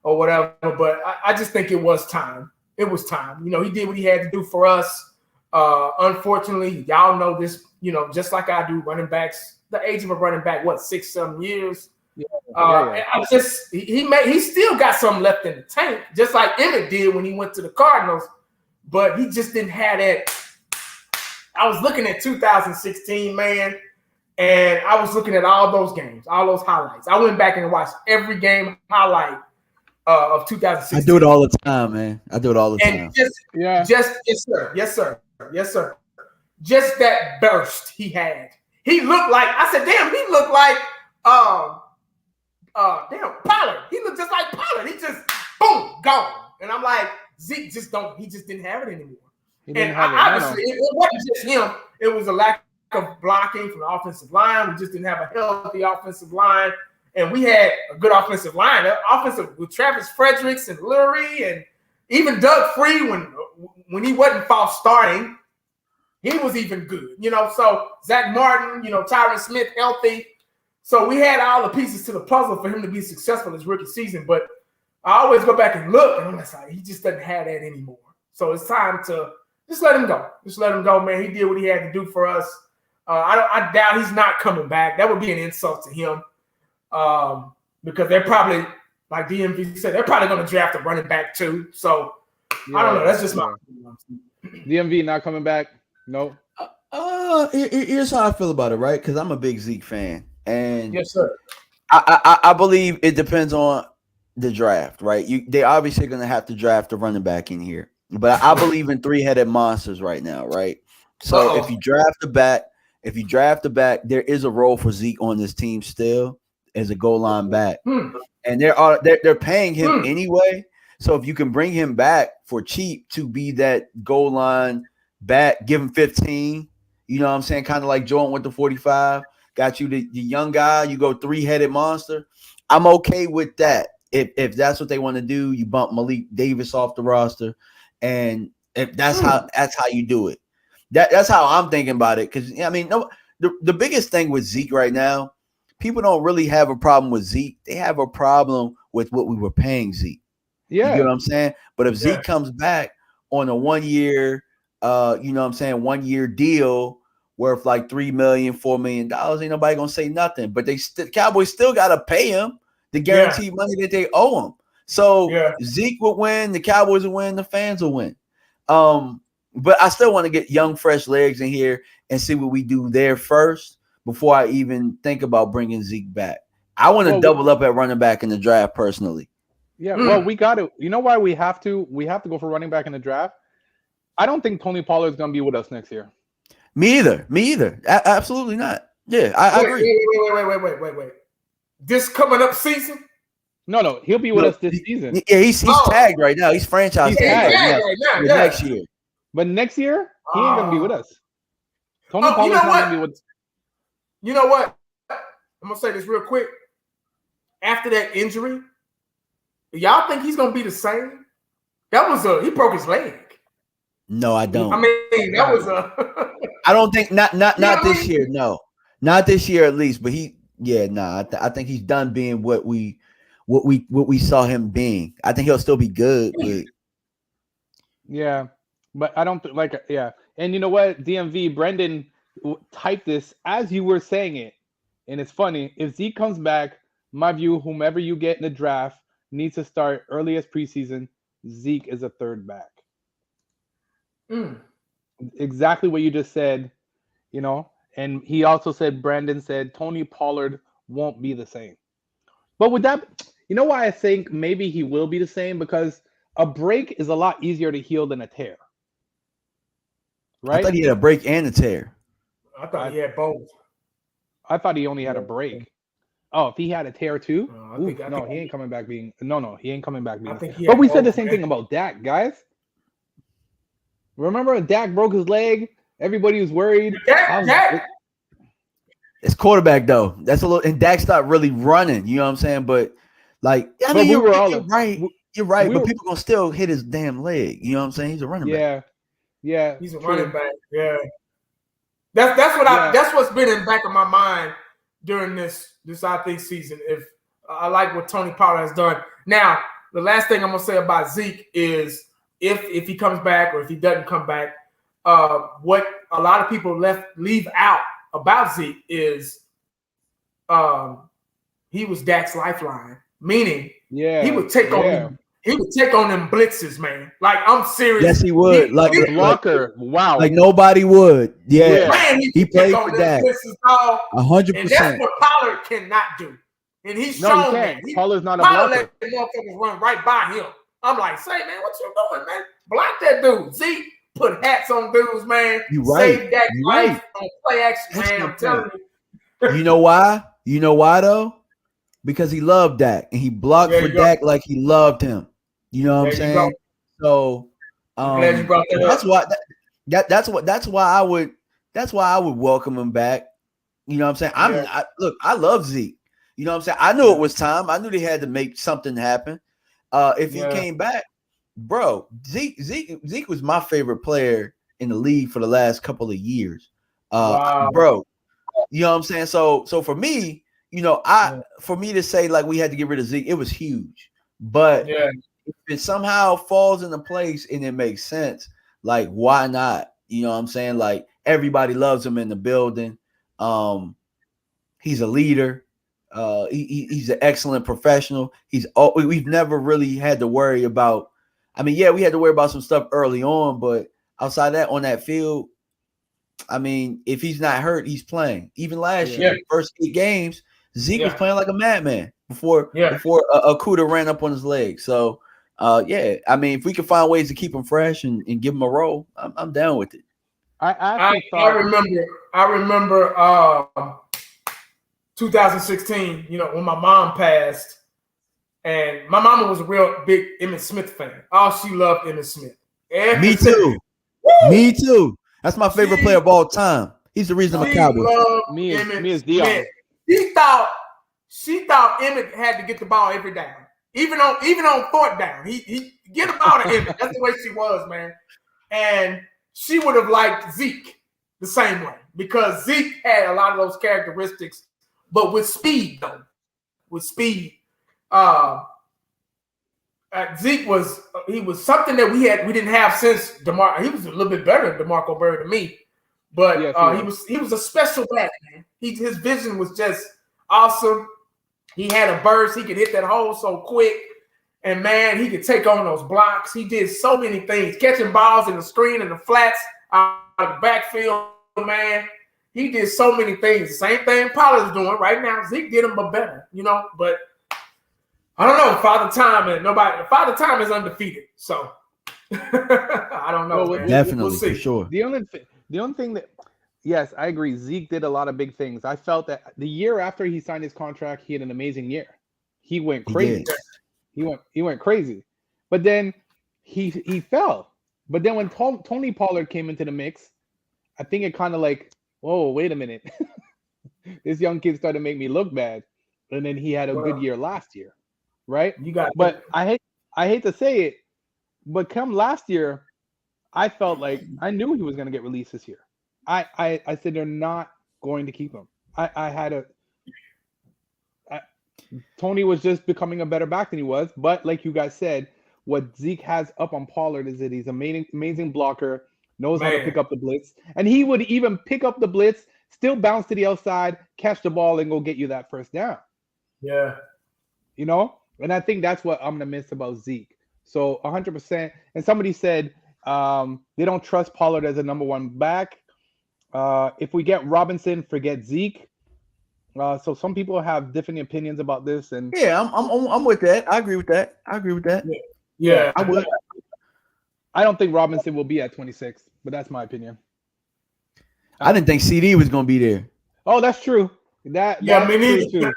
or whatever. But I just think it was time. It was time. You know, he did what he had to do for us. Unfortunately, y'all know this, you know, just like I do, running backs, the age of a running back, 6-7 years. Yeah. He still got something left in the tank, just like Emmett did when he went to the Cardinals, but he just didn't have that. I was looking at 2016, man, and I was looking at all those games, all those highlights. I went back and watched every game highlight of 2016. I do it all the time, man. I do it all the time. Yes, sir. Just that burst he had. He looked like, I said, damn, he looked like Pollard. He looked just like Pollard. He just, boom, gone. And I'm like, Zeke just didn't have it anymore. Obviously, it wasn't just him. It was a lack of blocking from the offensive line. We just didn't have a healthy offensive line. And we had a good offensive line. Offensive with Travis Fredericks and Lurie and even Doug Free when he wasn't false starting, he was even good. You know, so Zach Martin, you know, Tyron Smith healthy. So we had all the pieces to the puzzle for him to be successful his rookie season. But I always go back and look, and I'm like, he just doesn't have that anymore. So it's time to just let him go. Just let him go, man. He did what he had to do for us. I doubt he's not coming back. That would be an insult to him because they're probably, like DMV said, they're probably going to draft a running back too. So I don't know. That's just my opinion. DMV not coming back? No. Here's how I feel about it, right? Because I'm a big Zeke fan. And yes, sir. I believe it depends on the draft, right? They obviously going to have to draft a running back in here. But I believe in three-headed monsters right now, right? So if you draft the back, there is a role for Zeke on this team still as a goal line back. And they're paying him anyway. So if you can bring him back for cheap to be that goal line back, give him 15, you know what I'm saying? Kind of like Jordan with the 45. Got you the young guy, you go three-headed monster. I'm okay with that. If that's what they want to do, you bump Malik Davis off the roster. And if that's how you do it. That's how I'm thinking about it. Because I mean, the biggest thing with Zeke right now, people don't really have a problem with Zeke. They have a problem with what we were paying Zeke. Yeah. You know what I'm saying? But if Zeke comes back on a 1 year, 1 year deal worth like $3 million, $4 million, ain't nobody gonna say nothing. But Cowboys still gotta pay him the guaranteed money that they owe him. So Zeke would win, the Cowboys will win, the fans will win. But I still want to get young, fresh legs in here and see what we do there first before I even think about bringing Zeke back. I want to double up at running back in the draft personally. Yeah, well, we got to. You know why we have to? We have to go for running back in the draft. I don't think Tony Pollard is going to be with us next year. Me either. Absolutely not. Yeah, I agree. Wait. This coming up season? No, he'll be with us this season. Yeah, he's tagged right now. He's franchise tagged next year. But next year, he ain't going to be with us. Tony Pollard's not going to be with us. You know what? I'm going to say this real quick. After that injury, y'all think he's going to be the same? He broke his leg. No, I don't. I mean, that was a. I don't think not this year. No, not this year at least. But I think he's done being what we saw him being. I think he'll still be good. But yeah, but I don't And you know what, DMV Brendan typed this as you were saying it, and it's funny. If Zeke comes back, my view, whomever you get in the draft needs to start earliest preseason. Zeke is a third back. Exactly what you just said, and he also said, Brandon said, Tony Pollard won't be the same. But with that, you know why I think maybe he will be the same? Because a break is a lot easier to heal than a tear. Right? I thought he had a break and a tear. I thought he had both. I thought he only had a break. Oh, if he had a tear too? He ain't coming back being. No, he ain't coming back being. But we said the same thing about Dak, guys. Remember when Dak broke his leg? Everybody was worried. It's quarterback though. That's a little, and Dak stopped really running. You know what I'm saying? But you're right. You're right. But people gonna still hit his damn leg. You know what I'm saying? He's a running back. Yeah. He's a running back. Yeah. That's what's been in the back of my mind during this I think season. If I like what Tony Pollard has done. Now, the last thing I'm gonna say about Zeke is if he comes back or if he doesn't come back, what a lot of people leave out about Zeke is he was Dak's lifeline, meaning he would take on them. He would take on them blitzes, man. Like, I'm serious. Yes, he would. Like a blocker. Wow. Like nobody would. Yeah. Man, he played for Dak. 100%. And that's what Pollard cannot do. And he's shown that. Pollard's not a blocker. Let the motherfuckers run right by him. I'm like, say, man, what you doing, man? Block that dude. Zeke put hats on dudes, man. You right. Save Dak's life on play action, man. I'm telling you. You know why? You know why, though? Because he loved Dak. And he blocked for Dak like he loved him. You know what I'm saying? So glad you brought that up. that's why I would welcome him back. You know what I'm saying? I love Zeke. You know what I'm saying? I knew it was time. I knew they had to make something happen. If he came back, bro, Zeke was my favorite player in the league for the last couple of years. Bro. You know what I'm saying? So for me, for me to say like we had to get rid of Zeke, it was huge. But if it somehow falls into place and it makes sense, like why not? You know what I'm saying? Like everybody loves him in the building. He's a leader. He's an excellent professional. We've never really had to worry about. I mean, we had to worry about some stuff early on, but outside that, on that field, I mean, if he's not hurt, he's playing. Even last year, first 8 games, Zeke was playing like a madman before Akuda ran up on his leg. So, I mean, if we can find ways to keep him fresh and give him a role, I'm down with it. I remember 2016, when my mom passed, and my mama was a real big Emmitt Smith fan. Oh, she loved Emmitt Smith. Me too. Me too. That's my favorite player of all time. He's the reason I'm a Cowboy. Me is Dion. She thought Emmitt had to get the ball every down, even on fourth down. He get the ball to Emmitt. That's the way she was, man. And she would have liked Zeke the same way because Zeke had a lot of those characteristics, but with speed though. With speed, Zeke was something that we didn't have since DeMar. He was a little bit better than DeMarco Berry to me, But Yes, he was a special back, man. His vision was just awesome. He had a burst. He could hit that hole so quick. And, man, he could take on those blocks. He did so many things, catching balls in the screen and the flats out of the backfield, man. He did so many things. The same thing Pollard's doing right now. Zeke did him, but better, But I don't know. Father Time is undefeated. So I don't know. Well, definitely, we'll see. for sure. The only thing that, yes, I agree. Zeke did a lot of big things. I felt that the year after he signed his contract, he had an amazing year. He went crazy. He went crazy. But then he fell. But then when Tony Pollard came into the mix, I think it kind of like, whoa, wait a minute. This young kid started to make me look bad. And then he had a good year last year, right? But I hate to say it, but come last year, I felt like I knew he was going to get released this year. I said they're not going to keep him. Tony was just becoming a better back than he was. But like you guys said, what Zeke has up on Pollard is that he's an amazing blocker, knows how to pick up the blitz. And he would even pick up the blitz, still bounce to the outside, catch the ball, and go get you that first down. Yeah. And I think that's what I'm going to miss about Zeke. So 100%. And somebody said they don't trust Pollard as a number one back. If we get Robinson, forget Zeke. So some people have different opinions about this, and I'm with that. I agree with that. Yeah, I would. I don't think Robinson will be at 26, but that's my opinion. I didn't think CD was going to be there. Oh, that's true. That's me true neither. too.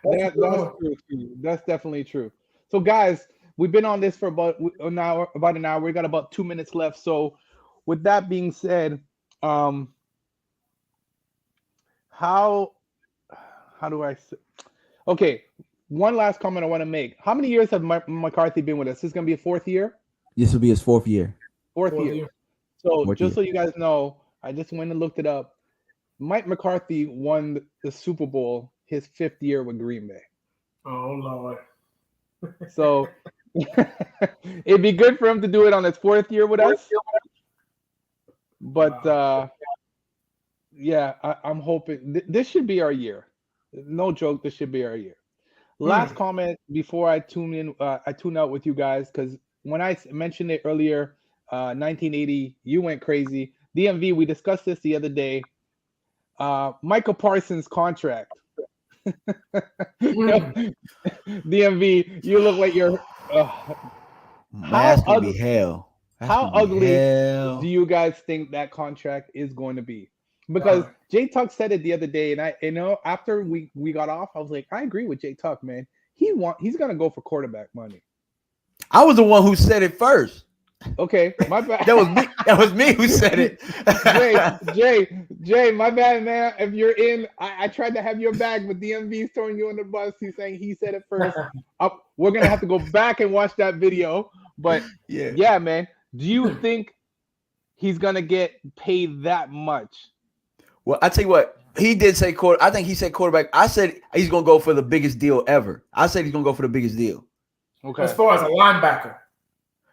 That's true too. That's definitely true. So guys, we've been on this for about an hour. We got about 2 minutes left. So with that being said, how do I say? Okay, one last comment I want to make. How many years have McCarthy been with us? This is going to be a fourth year? This will be his fourth year. Fourth year. So so you guys know, I just went and looked it up. Mike McCarthy won the Super Bowl his fifth year with Green Bay. Oh, Lord. So it'd be good for him to do it on his fourth year with us. But I'm hoping this should be our year. No joke, this should be our year. Last comment before I tune out with you guys, because when I mentioned it earlier, 1980, you went crazy. DMV, we discussed this the other day. Micah Parsons' contract. DMV, you look like you're. That's gonna be hell. How ugly do you guys think that contract is going to be? Because Jay Tuck said it the other day, and after we got off, I was like, I agree with Jay Tuck, man. He's gonna go for quarterback money. I was the one who said it first. Okay, my bad. That was me who said it. Jay, my bad, man. If you're in, I tried to have your back, but DMV's throwing you on the bus. He's saying he said it first. We're gonna have to go back and watch that video. But yeah, man. Do you think he's gonna get paid that much? Well, I tell you what, he did say quarter. I think he said quarterback. I said he's gonna go for the biggest deal ever. I said he's gonna go for the biggest deal. Okay. As far as a linebacker.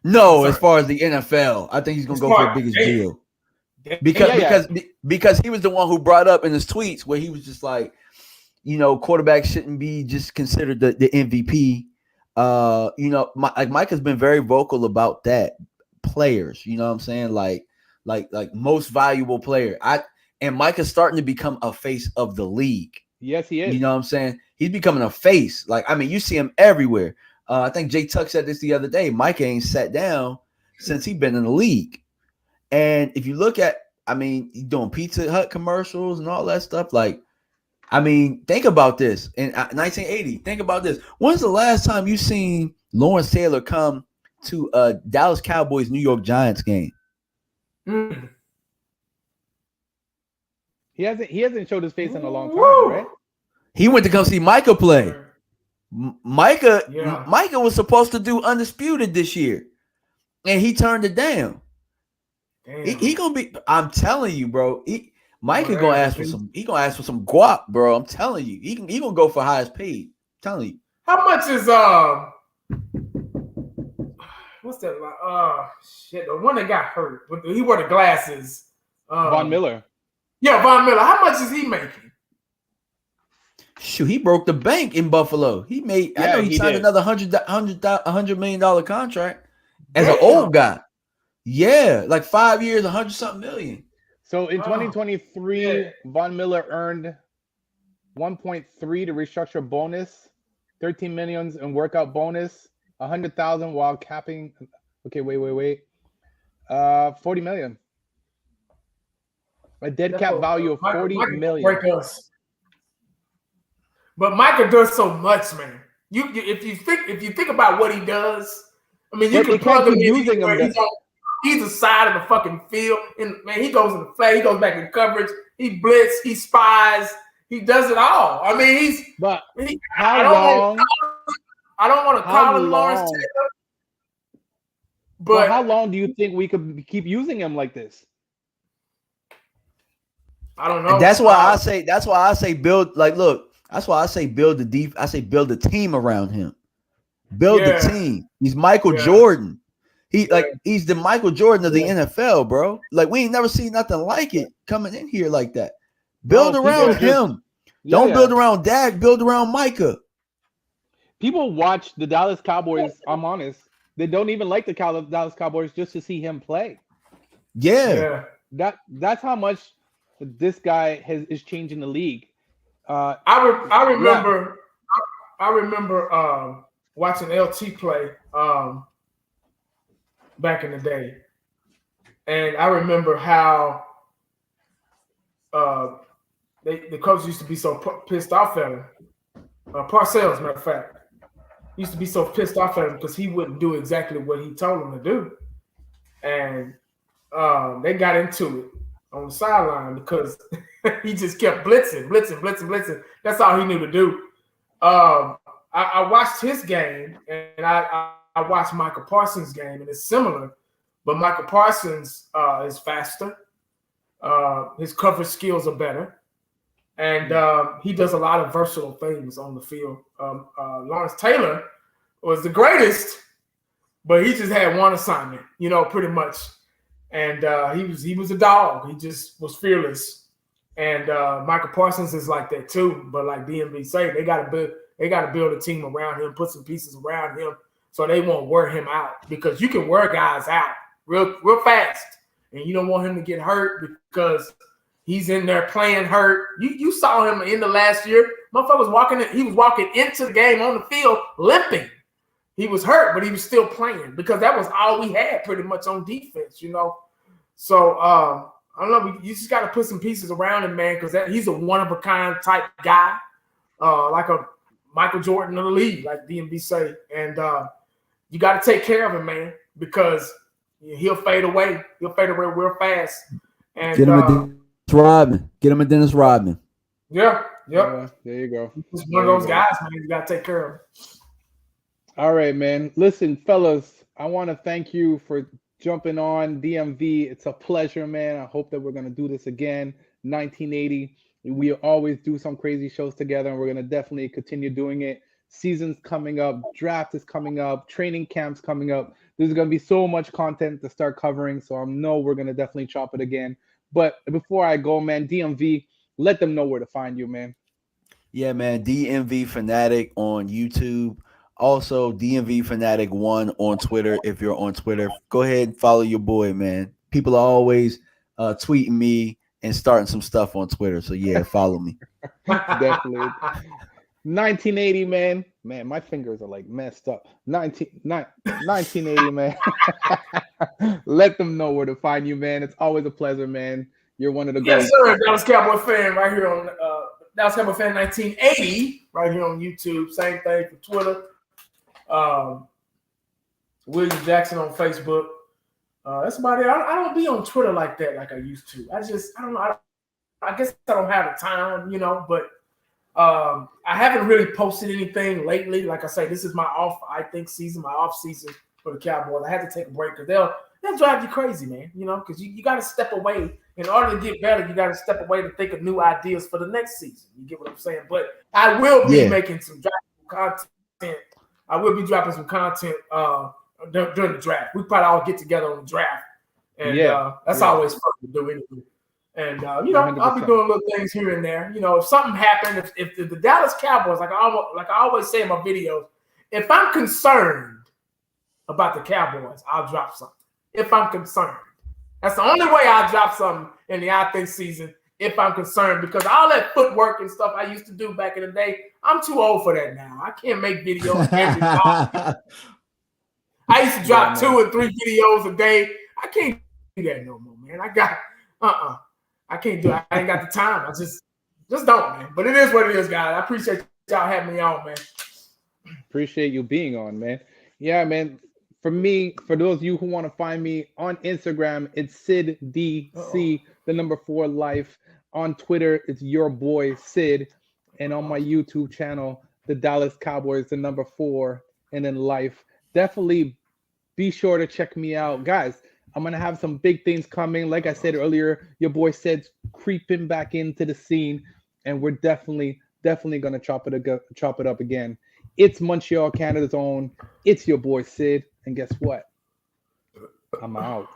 No, as far as the NFL, I think he's gonna go for the biggest deal. Because he was the one who brought up in his tweets where he was just like, quarterbacks shouldn't be just considered the MVP. Mike has been very vocal about that. Players, you know what I'm saying? Like most valuable player. And Mike is starting to become a face of the league. Yes, he is. You know what I'm saying? He's becoming a face. You see him everywhere. I think Jay Tuck said this the other day. Mike ain't sat down since he's been in the league. And if you look at, he's doing Pizza Hut commercials and all that stuff. Think about this. In 1980, think about this. When's the last time you seen Lawrence Taylor come to a Dallas Cowboys New York Giants game? He hasn't showed his face in a long time, right? He went to come see Micah play. Micah was supposed to do Undisputed this year, and he turned it down. He gonna be. I'm telling you, bro. Micah gonna ask for some. He gonna ask for some guap, bro. I'm telling you. He gonna go for highest paid. I'm telling you. How much is what's that? Shit, the one that got hurt. He wore the glasses. Von Miller. Yeah, Von Miller. How much is he making? Shoot, he broke the bank in Buffalo. He made. I know he signed another $100 million contract as an old guy. Yeah, like 5 years, 100-something million. So in 2023, Von Miller earned 1.3 to restructure bonus, 13 million in workout bonus, 100,000 while capping. Okay, wait. 40 million. A dead cap value of 40 million. Break us. But Micah does so much, man. If you think about what he does, I mean, you can plug him in using him. He's the side of the fucking field, and man, he goes in the flag, he goes back in coverage, he blitz, he spies, he does it all. I mean, I don't want to call him Lawrence Taylor, but how long do you think we could keep using him like this? I don't know. And that's why I say build. Like, look, that's why I say build the deep. I say build the team around him. Build the team. He's Michael Jordan. He's the Michael Jordan of the NFL, bro. Like, we ain't never seen nothing like it coming in here like that. Build around him. Don't build around Dak. Build around Micah. People watch the Dallas Cowboys. I'm honest. They don't even like the Dallas Cowboys just to see him play. Yeah. That's how much this guy is changing the league. I remember watching LT play back in the day, and I remember how the coach used to be so pissed off at him. Parcells, matter of fact, used to be so pissed off at him because he wouldn't do exactly what he told him to do, and they got into it on the sideline because he just kept blitzing. That's all he knew to do. I watched his game, and I watched Micah Parsons' game, and it's similar, but Micah Parsons is faster. His coverage skills are better, and he does a lot of versatile things on the field. Lawrence Taylor was the greatest, but he just had one assignment, pretty much, and he was a dog. He just was fearless, and Micah Parsons is like that too. But like DMV say, they got to build a team around him, put some pieces around him, so they won't wear him out, because you can wear guys out real fast, and you don't want him to get hurt because he's in there playing hurt. You saw him in the last year. Motherfucker was walking into the game on the field limping. He was hurt, but he was still playing because that was all we had pretty much on defense, So I don't know. You just got to put some pieces around him, man, because he's a one-of-a-kind type guy, like a Michael Jordan of the league, like DMB say. And you got to take care of him, man, because he'll fade away. He'll fade away real fast. And get him a Dennis Rodman. Get him a Dennis Rodman. Yeah. There you go. He's one of those guys, man. You got to take care of him. All right, man. Listen, fellas, I want to thank you for jumping on DMV. It's a pleasure, man. I hope that we're going to do this again. 1980. We always do some crazy shows together, and we're going to definitely continue doing it. Season's coming up. Draft is coming up. Training camp's coming up. There's going to be so much content to start covering, so I know we're going to definitely chop it again. But before I go, man, DMV, let them know where to find you, man. Yeah, man. DMV Fanatic on YouTube. Also, DMV Fanatic 1 on Twitter. If you're on Twitter, go ahead and follow your boy, man. People are always tweeting me and starting some stuff on Twitter. So, yeah, follow me. Definitely. 1980, man. Man, my fingers are like messed up. 1980, man. Let them know where to find you, man. It's always a pleasure, man. You're one of the Yes, sir. Dallas Cowboy fan right here on Dallas Cowboy fan 1980 right here on YouTube. Same thing for Twitter. William Jackson on Facebook. That's about it. I don't be on Twitter like that like I used to. I don't know. I guess I don't have the time, but I haven't really posted anything lately. Like I say, this is my off season for the Cowboys. I had to take a break because they'll drive you crazy, man, because you got to step away. In order to get better, you got to step away to think of new ideas for the next season. You get what I'm saying? But I will be making some content. I will be dropping some content during the draft. We probably all get together on the draft, and that's always fun to do anyway. And you know, 100%. I'll be doing little things here and there. You know, if something happened, if the Dallas Cowboys, like I always say in my videos, if I'm concerned about the Cowboys, I'll drop something. If I'm concerned, that's the only way I'll drop something in the I Think season. If I'm concerned, because all that footwork and stuff I used to do back in the day, I'm too old for that now. I can't make videos every time. I used to drop 2 or 3 videos a day. I can't do that no more, man. I can't do it. I ain't got the time. I just don't, man. But it is what it is, guys. I appreciate y'all having me on, man. Appreciate you being on, man. Yeah, man. For me, for those of you who want to find me on Instagram, it's SidDC, the number 4 life. On Twitter, it's your boy Sid. And on my YouTube channel, the Dallas Cowboys, the number 4, and then life. Definitely be sure to check me out. Guys, I'm going to have some big things coming. Like I said earlier, your boy Sid's creeping back into the scene, and we're definitely going to chop it up again. It's Montreal, Canada's own. It's your boy Sid, and guess what? I'm out.